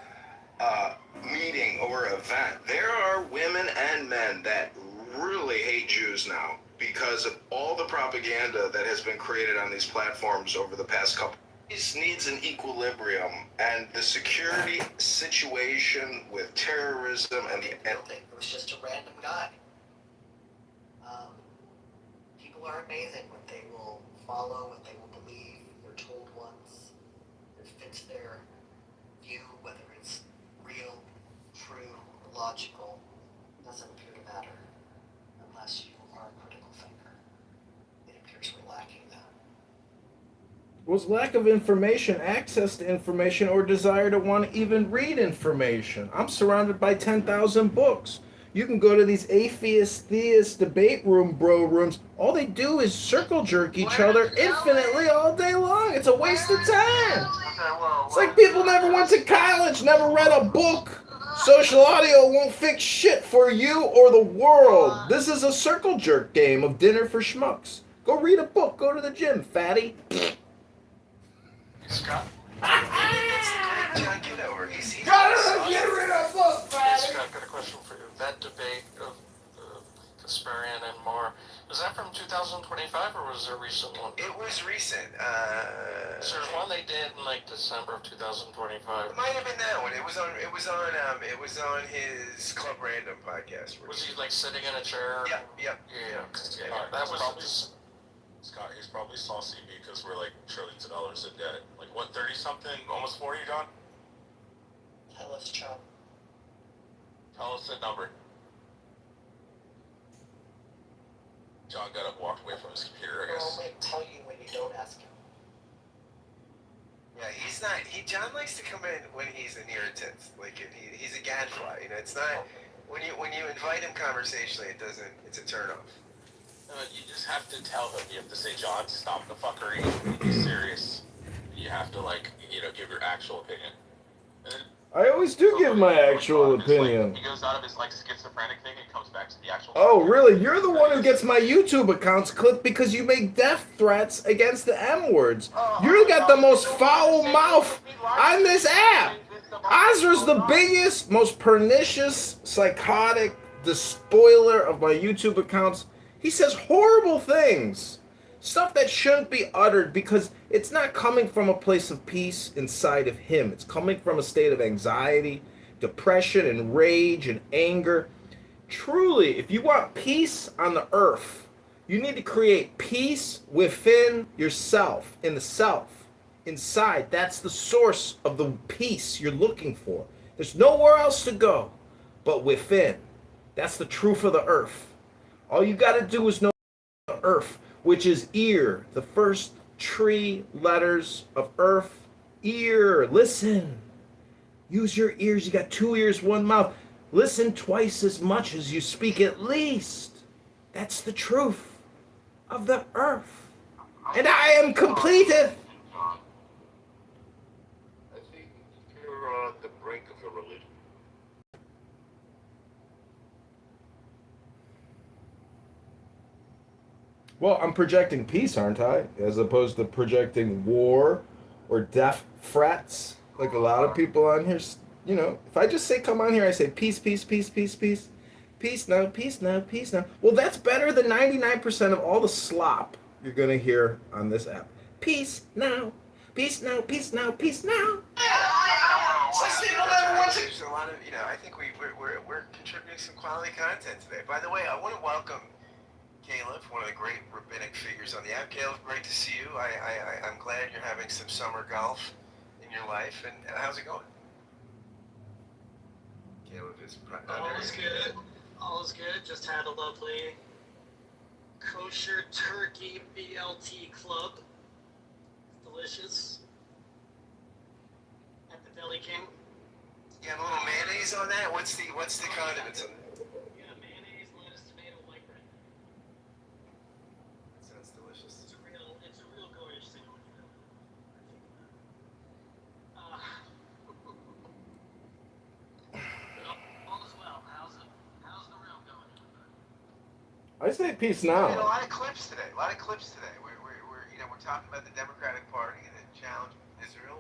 meeting or event, there are women and men that really hate Jews now because of all the propaganda that has been created on these platforms over the past couple. This needs an equilibrium, and the security situation with terrorism and the It was just a random guy. People are amazing what they will follow, what they will believe. They're told once. It fits their view, whether it's real, true, or logical, doesn't appear to matter unless you are a critical thinker. It appears we're lacking that. Was lack of information, access to information, or desire to want to even read information. I'm surrounded by 10,000 books. You can go to these atheist, theist, debate room, bro rooms. All they do is circle jerk each other infinitely all day long. It's a waste of time. It's like people never went to college, never read a book. Social audio won't fix shit for you or the world. This is a circle jerk game of dinner for schmucks. Go read a book. Go to the gym, fatty. Scott? John Kitover. Get rid of book, Hey, Scott, got a question for you. That debate of Kasparian and Moore, was that from 2025 or was there a recent one? It was recent. So there's one they did in like December of 2025. It might have been that one. It was on his Club Random podcast. Was he like sitting in a chair? Yep. Yeah. That was probably, Scott, he's probably saucy because we're like trillions of dollars in debt. Like what, 30 something, almost 40, John? Tell us, Chuck. Tell us the number. John got up, walked away from his computer, I We'll guess. only tell you when you don't ask him. Yeah, he's not. John likes to come in when he's an irritant. Like he's a gadfly. You know, it's not when you invite him conversationally. It doesn't. It's a turnoff. You just have to tell him. You have to say, John, stop the fuckery. Be serious. You have to give your actual opinion. And then, I always do give my actual opinion. he goes out of his schizophrenic thing and comes back to the actual. Oh, really? You're the one who gets my YouTube accounts clipped because you make death threats against the M words. You got the most foul mouth on this app. Ozra's the biggest, most pernicious, psychotic, despoiler of my YouTube accounts. He says horrible things. Stuff that shouldn't be uttered because it's not coming from a place of peace inside of him. It's coming from a state of anxiety, depression, and rage and anger. Truly, if you want peace on the earth, you need to create peace within yourself, in the self, inside. That's the source of the peace you're looking for. There's nowhere else to go but within. That's the truth of the earth. All you got to do is know the earth, which is ear, the first three letters of earth. Ear, listen. Use your ears. You got 2 ears, 1 mouth. Listen twice as much as you speak at least. That's the truth of the earth. And I am completed. I think you're on the brink of a religion. Well, I'm projecting peace, aren't I? As opposed to projecting war or death threats, like a lot of people on here. You know, if I just say come on here, I say peace, peace, peace, peace, peace. Peace now, peace now, peace now. Well, that's better than 99% of all the slop you're going to hear on this app. Peace now, peace now, peace now, peace now. Some people never went to. There's a lot of, I think we're contributing some quality content today. By the way, I want to welcome Caleb, one of the great rabbinic figures on the app. Caleb, great to see you. I'm glad you're having some summer golf in your life. And how's it going? Caleb is all is good. All is good. Just had a lovely kosher turkey BLT club. Delicious. At the Deli King. You have a little mayonnaise on that? What's the condiments on that? Yeah, mayonnaise, lettuce, tomato, white bread. Sounds delicious. It's a real Goyish thing. All is well. How's the room going? I say peace We had a now. lot of clips today. We're talking about the Democratic Party and the challenge with Israel.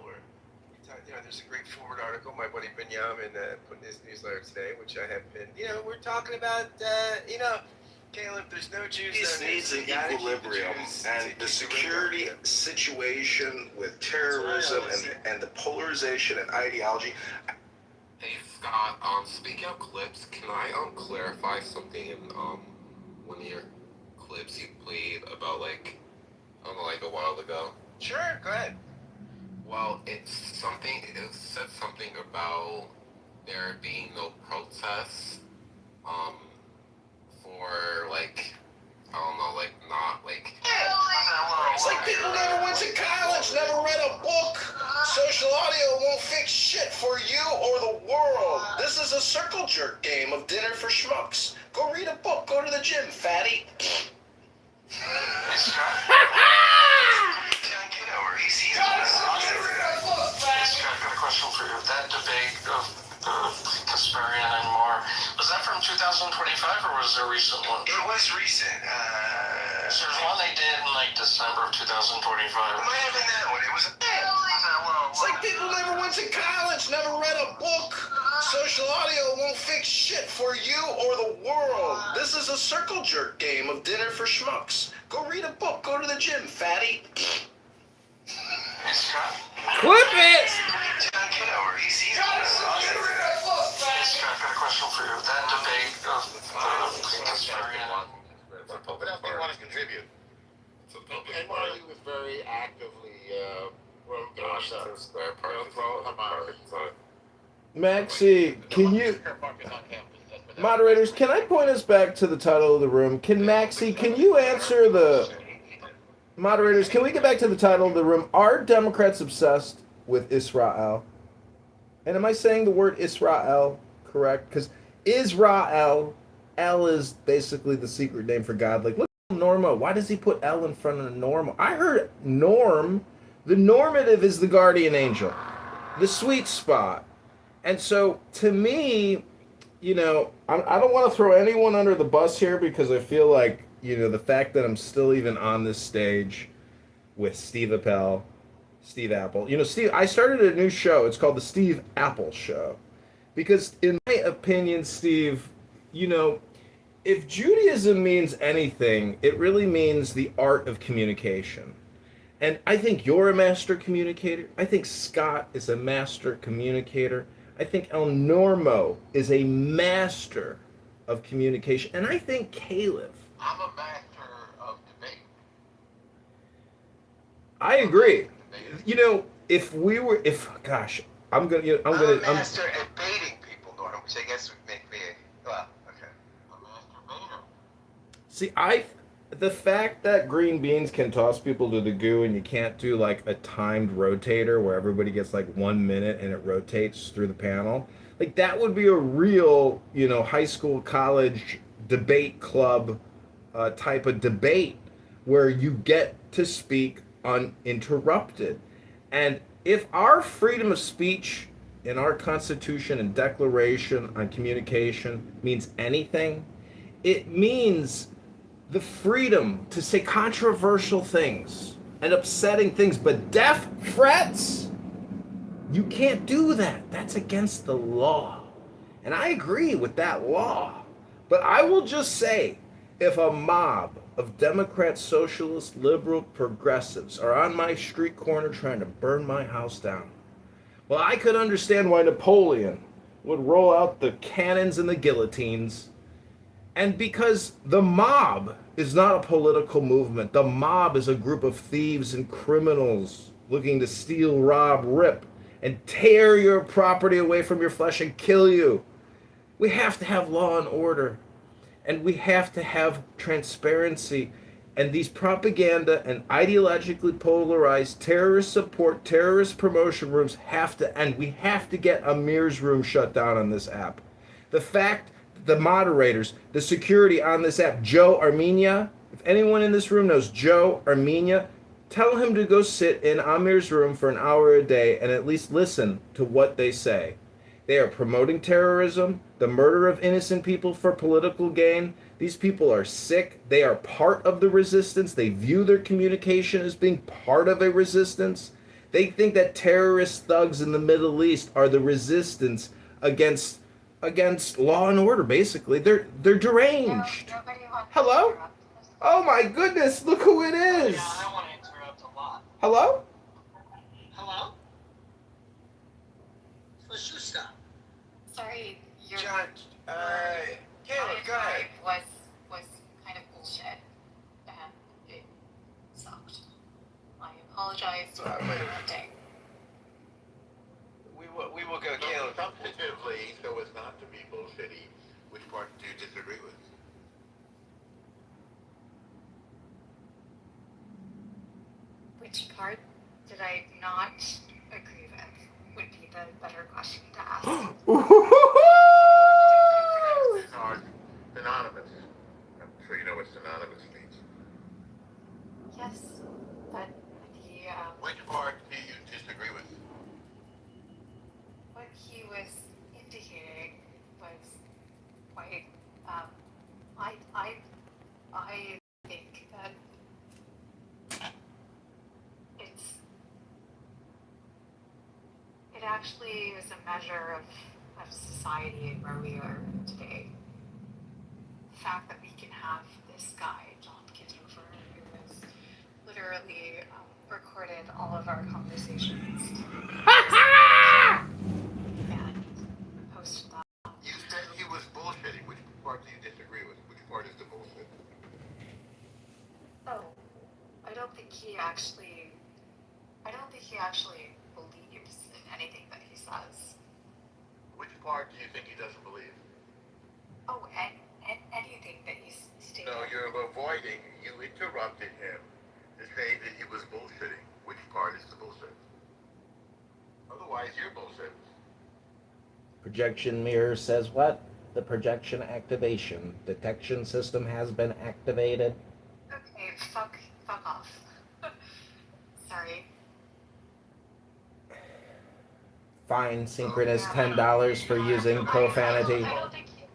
There's a great forward article my buddy Benjamin put in his newsletter today, which I have been. We're talking about. Caleb, there's no Jews. Peace needs an equilibrium, and the security situation with terrorism and the polarization and ideology. Hey Scott, speaking of clips, can I clarify something in one of your clips you played about like a while ago? Sure, go ahead. Well, it said something about there being no protests for not It's like people never went to college, never read a book. Social audio won't fix shit for you or the world. This is a circle jerk game of dinner for schmucks. Go read a book, go to the gym, fatty. I've got a question for you. That debate of Kasparian and Moore, was that from 2025 or was there a recent one? It was recent. So there's one they did in like December of 2025. It might have been that one. It was It's like people never went to college, never read a book. Social audio won't fix shit for you or the world. This is a circle jerk game of dinner for schmucks. Go read a book, go to the gym, fatty. Clip it! Kitover, I've got a question for you. That debate of Kasparian What else do you want to contribute? NYU was very actively wrote Maxie, can you... Moderators, can I point us back to the title of the room? Can you answer the... Moderators, can we get back to the title of the room? Are Democrats obsessed with Israel? And am I saying the word Israel correct? Because Israel, L is basically the secret name for God. Like, look at Norma. Why does he put L in front of Norma? I heard norm. The normative is the guardian angel, the sweet spot. And so, to me, I don't want to throw anyone under the bus here because I feel like, the fact that I'm still even on this stage with Steve Apple. I started a new show. It's called the Steve Apple Show. Because in my opinion, Steve, if Judaism means anything, it really means the art of communication. And I think you're a master communicator. I think Scott is a master communicator. I think El Normo is a master of communication. And I think Caleb. I'm a master of debate. I agree. I'm I'm a master at baiting people, Norm, which I guess would make me okay. A master baiter. See, the fact that green beans can toss people to the goo and you can't do like a timed rotator where everybody gets like 1 minute and it rotates through the panel, like that would be a real, high school, college debate club type of debate where you get to speak uninterrupted. And if our freedom of speech in our Constitution and Declaration on communication means anything, it means the freedom to say controversial things and upsetting things, but death threats, you can't do that. That's against the law. And I agree with that law. But I will just say, if a mob of Democrats, socialists, liberal, progressives are on my street corner trying to burn my house down, well, I could understand why Napoleon would roll out the cannons and the guillotines And because the mob is not a political movement, the mob is a group of thieves and criminals looking to steal, rob, rip, and tear your property away from your flesh and kill you. We have to have law and order, and we have to have transparency. And these propaganda and ideologically polarized terrorist support, terrorist promotion rooms have to end. We have to get Amir's room shut down on this app. The fact, the moderators, the security on this app, Joe Armenia, if anyone in this room knows Joe Armenia, tell him to go sit in Amir's room for an hour a day and at least listen to what they say. They are promoting terrorism, the murder of innocent people for political gain. These people are sick. They are part of the resistance. They view their communication as being part of a resistance. They think that terrorist thugs in the Middle East are the resistance against law and order. Basically, they're deranged. Hello? Oh my goodness! Look who it is. Yeah, I don't want to interrupt a lot. Hello? Hello? Let's just stop. Sorry, your John, Caleb, go ahead. was kind of bullshit, and it sucked. I apologize for interrupting. We will go, So Caleb. substantively, so as not to be bullshitty, which part do you disagree with? Which part did I not agree with? Would be the better question to ask. Are synonymous. I'm sure you know what synonymous means. Yes, but the Which part do you disagree with? what he was indicating was quite. I think that it actually is a measure of society and where we are today. The fact that we can have this guy, John Kitover, who has literally recorded all of our conversations and posted that. You said he was bullshitting. Which part do you disagree with? Which part is the bullshit? Oh, I don't think he actually believes in anything that he says. Which part do you think he doesn't believe? Oh, and anything that he's stated. No, you're avoiding. You interrupted him to say that he was bullshitting. Which part is the bullshit? Otherwise, you're bullshit. Projection mirror says what? The projection activation detection system has been activated. Okay, fuck off. Sorry. Fine, synchronous $10 for using profanity. I don't think you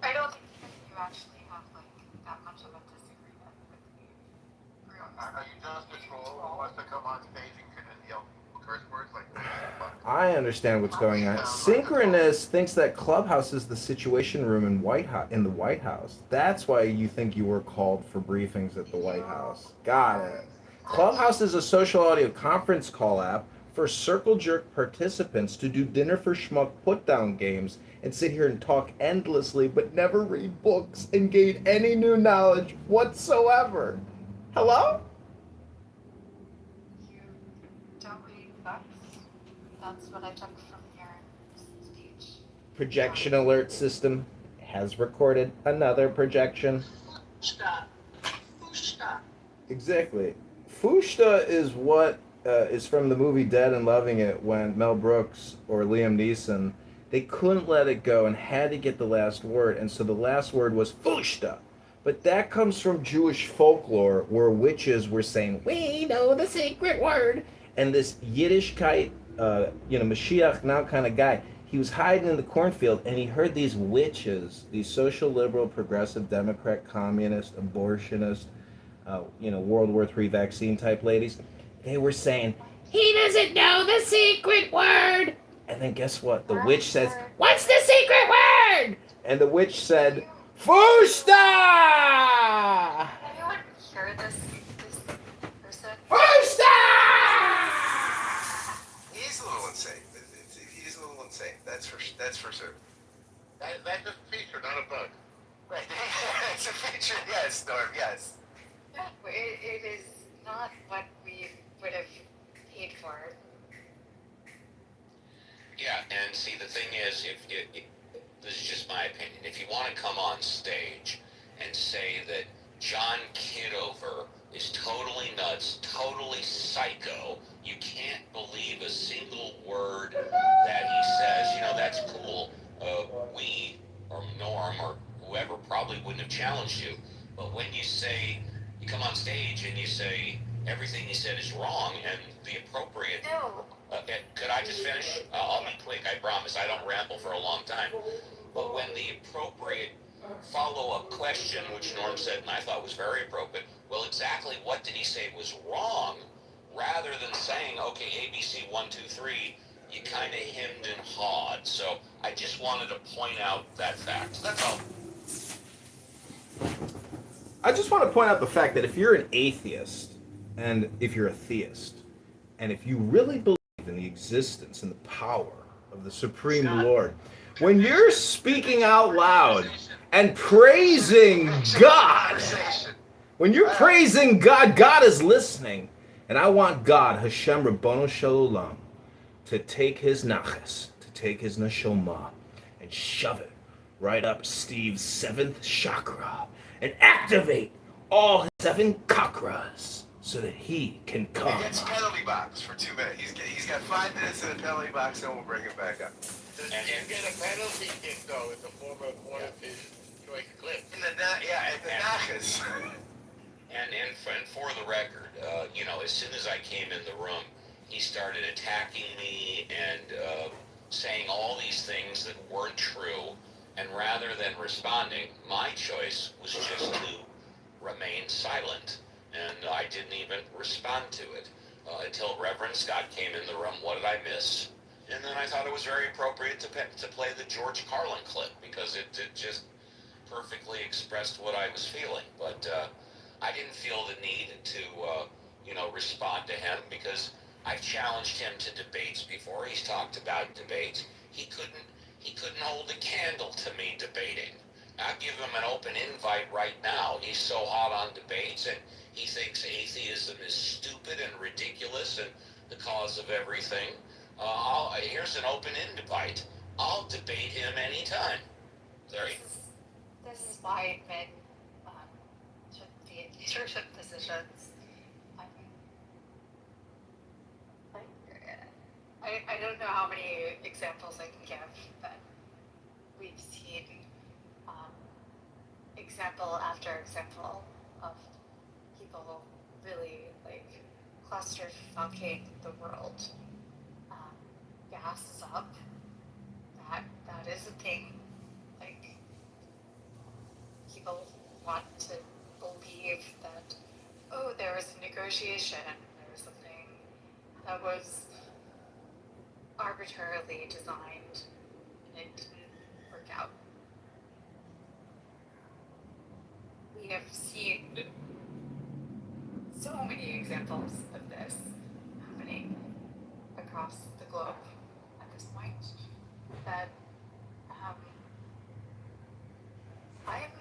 actually have like that much of a disagreement with me. Are you just a troll who wants to come on stage and yell curse words like fuck? I understand what's going on. Synchronous thinks that Clubhouse is the Situation Room in the White House. That's why you think you were called for briefings at the White House. Got it. Clubhouse is a social audio conference call app for circle jerk participants to do dinner for schmuck put down games and sit here and talk endlessly but never read books and gain any new knowledge whatsoever. Hello? You don't read books? That's what I took from your speech. Projection alert system has recorded another projection. Stop. Stop. Exactly. Fushta is what is from the movie Dead and Loving It, when Mel Brooks or Liam Neeson, they couldn't let it go and had to get the last word, and so the last word was Fushta. But that comes from Jewish folklore where witches were saying, "We know the secret word," and this Yiddishkeit, Mashiach now kind of guy, he was hiding in the cornfield and he heard these witches, these social liberal, progressive, Democrat, communist, abortionist, World War III vaccine type ladies. They were saying, "He doesn't know the secret word." And then guess what? The witch says, "What's the secret word?" And the witch said, "Fushta!" Anyone hear this person? Fushta! He's a little insane. He's a little insane. That's for certain. That's a feature, not a bug. Right. It's a feature. Yes, Norm. Yes. Yeah, it is not what we would have paid for. Yeah, and see, the thing is, if this is just my opinion, if you want to come on stage and say that John Kitover is totally nuts, totally psycho, you can't believe a single word that he says, that's cool. We, or Norm, or whoever probably wouldn't have challenged you. But when you come on stage and you say everything he said is wrong and the appropriate... No. Could I just finish? I'll be quick, I promise. I don't ramble for a long time. But when the appropriate follow-up question, which Norm said, and I thought was very appropriate, well, exactly what did he say was wrong, rather than saying, okay, ABC 1, 2, 3, you kind of hemmed and hawed. So I just wanted to point out that fact. That's all. I just want to point out the fact that if you're an atheist, and if you're a theist, and if you really believe in the existence and the power of the Supreme Lord, when you're speaking out loud and praising God, when you're praising God, God is listening. And I want God, Hashem Rabbono Shalom, to take his nachas, to take his neshama, and shove it right up Steve's 7th chakra and activate all his 7 chakras so that he can come. He gets penalty box for 2 minutes. He's got 5 minutes in the penalty box, then we'll bring him back up. And get a penalty kick though in the form of one of his choice clips. In the nachas. And for the record, as soon as I came in the room, he started attacking me and saying all these things that weren't true. And rather than responding, my choice was just to remain silent. And I didn't even respond to it until Reverend Scott came in the room. What did I miss? And then I thought it was very appropriate to play the George Carlin clip because it just perfectly expressed what I was feeling. But I didn't feel the need to, respond to him because I've challenged him to debates before. He's talked about debates. He couldn't hold a candle to me debating. I'll give him an open invite right now. He's so hot on debates and he thinks atheism is stupid and ridiculous and the cause of everything. Here's an open invite. I'll debate him anytime. This is why men shouldn't be in leadership positions. I don't know how many examples I can give, but we've seen example after example of people really cluster-fucking the world. Gas is up. That is a thing. People want to believe that, there was a negotiation, there was something that was arbitrarily designed and it didn't work out. We have seen so many examples of this happening across the globe at this point that I'm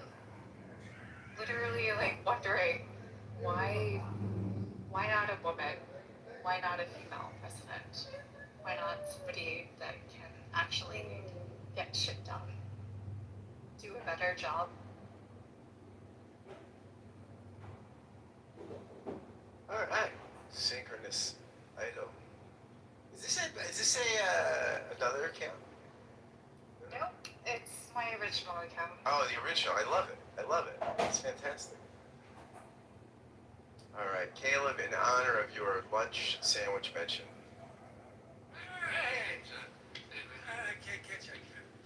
literally wondering why not a woman? Why not a female president? Why not somebody that can actually get shit done? Do a better job? Alright. Synchronous item. Is this another account? Nope. It's my original account. Oh, the original. I love it. It's fantastic. Alright, Caleb, in honor of your lunch sandwich mention. Hey, John. I can't catch you.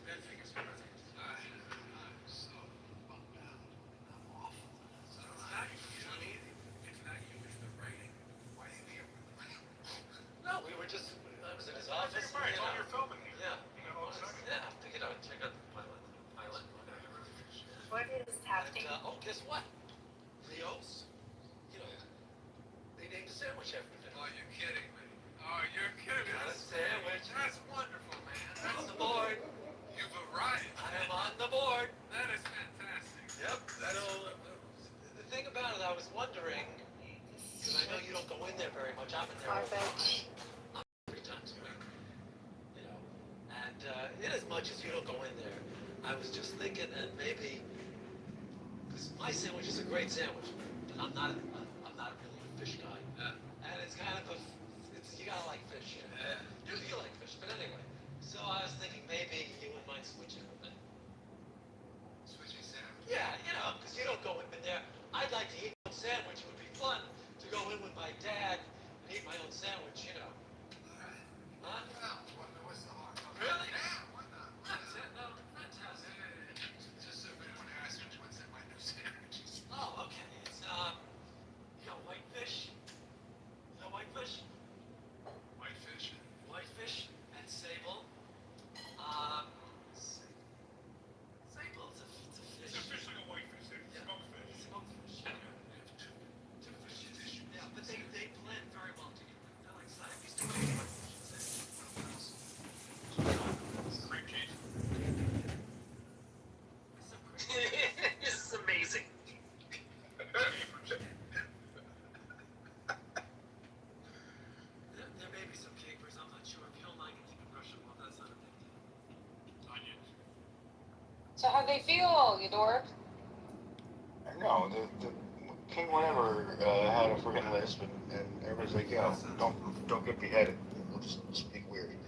That figure's perfect. I'm so bummed out. I'm awful. So it's not you. It's not you, it's the writing. Why are you here? No, we were just, I was in his office. Right, oh, you're filming here. Yeah. You know, Yeah, check out the pilot. What is happening? And, guess what? Leo's, they named a sandwich after him. Oh, you're kidding me. Oh, you're kidding me. Got a sandwich. That's wonderful, man. On the board. You've arrived. I am on the board. That is fantastic. in as much as you don't go in there, I was just thinking that maybe, because my sandwich is a great sandwich, but I'm not really a fish guy. And it's kind of you gotta like fish. You like fish, but anyway. So I was thinking maybe you wouldn't mind switching with me. Switching sandwich? Yeah, because you don't go in there. I'd like to eat my own sandwich. It would be fun to go in with my dad and eat my own sandwich, Huh? What's the harm? Really? Yeah, why not? No, fantastic. Just so if anyone asks what's in my new sandwiches. Oh, okay. It's, whitefish. Whitefish? Whitefish? Whitefish and sable. Sable, it's a fish. It's a fish like a whitefish. It's smoked fish. Smoked fish. Two fishes. Yeah, but they blend very well together. They're like Siamese twins. Cream cheese. This is amazing. There may be some capers. I'm not sure. If you don't like it, you can brush them off. That's not a big deal. Onions. So how'd they feel, you dork? No, the King whatever had a freaking lisp, and everybody's like, yo, don't get beheaded. We'll just speak weird. And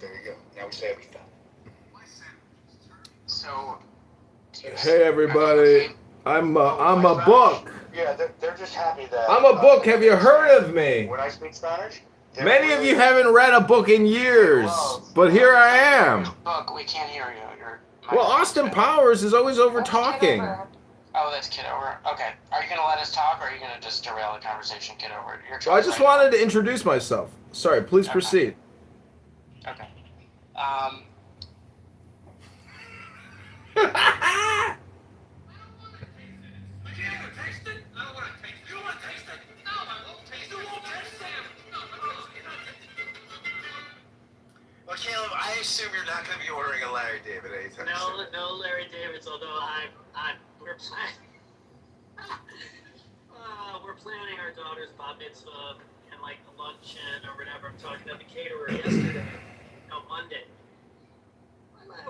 there you go. Now we say everything. So. Hey everybody, I'm a book. Yeah, they're just happy that. I'm a book. Have you heard of me? When I speak Spanish. Many of you haven't read a book in years, but here I am. Book, we can't hear you. Well, Austin Powers is always over talking. Oh, that's Kitover. Okay. Are you going to let us talk, or are you going to just derail the conversation, Kitover? Well, I just wanted to introduce myself. Sorry, please proceed. Okay. Well, Caleb, I assume you're not going to be ordering a Larry David anytime soon. No Larry Davids. Although we're planning. We're planning our daughter's bat mitzvah and like the luncheon or whatever. I'm talking about the caterer yesterday. No, Monday.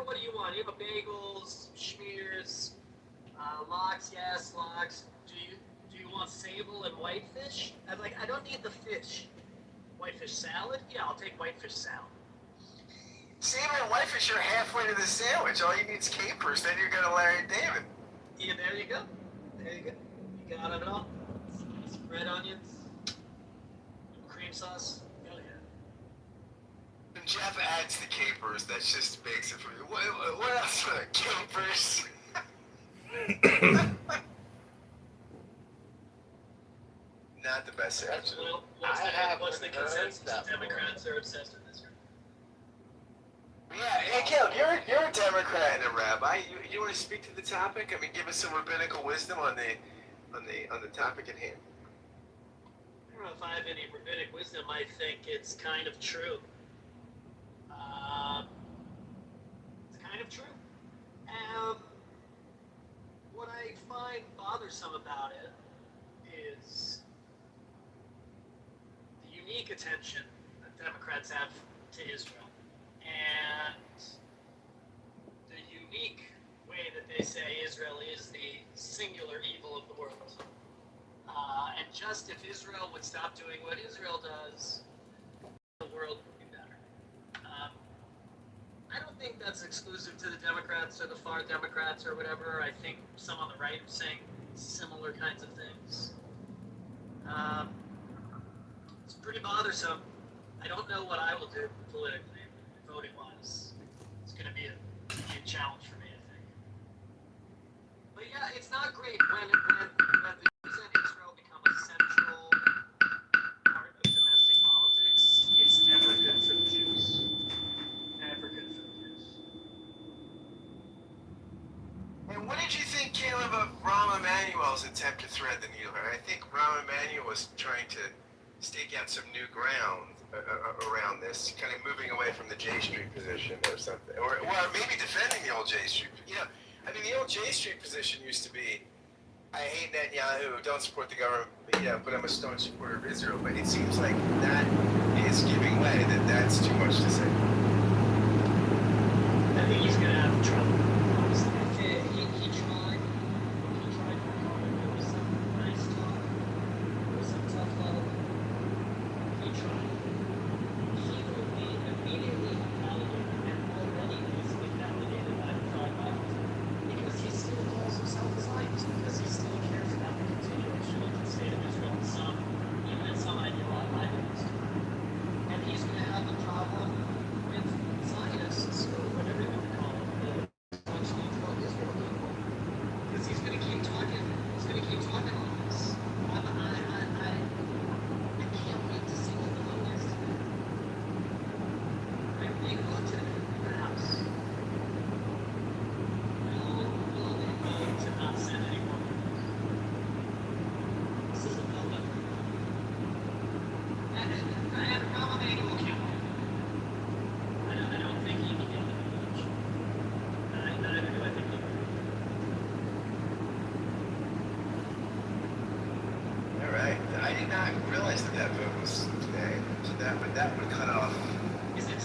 What do you want? You have bagels, schmears, lox, yes, lox. Do you want sable and whitefish? I don't need the fish. Whitefish salad? Yeah, I'll take whitefish salad. Sable and whitefish are halfway to the sandwich. All you need is capers, then you're going to Larry David. Yeah, there you go. You got it all. Some red onions, cream sauce. Hell yeah. When Jeff adds the capers, that just makes it for me. What else for the capers? Not the best sandwich. Well, what's the consensus? Democrats are obsessed with this. Yeah, hey Caleb, you're a Democrat and a rabbi. You want to speak to the topic? I mean, give us some rabbinical wisdom on the topic at hand. I don't know if I have any rabbinic wisdom. I think it's kind of true. It's kind of true. What I find bothersome about it is the unique attention that Democrats have to Israel. And the unique way that they say Israel is the singular evil of the world. And just if Israel would stop doing what Israel does, the world would be better. I don't think that's exclusive to the Democrats or the far Democrats or whatever. I think some on the right are saying similar kinds of things. It's pretty bothersome. I don't know what I will do politically. Voting wise, it's going to be a huge challenge for me, I think. But yeah, it's not great when the Jews and Israel become a central part of domestic politics. It's never good for the Jews. Never good for the Jews. And what did you think, Caleb, of Rahm Emanuel's attempt to thread the needle? I think Rahm Emanuel was trying to stake out some new ground around this, kind of moving away from the J Street position or something, or maybe defending the old J Street. I mean, the old J Street position used to be, I hate Netanyahu, don't support the government, but I'm a staunch supporter of Israel. But it seems like that is giving way, that's too much to say. did not realize that that vote was today. So that would cut off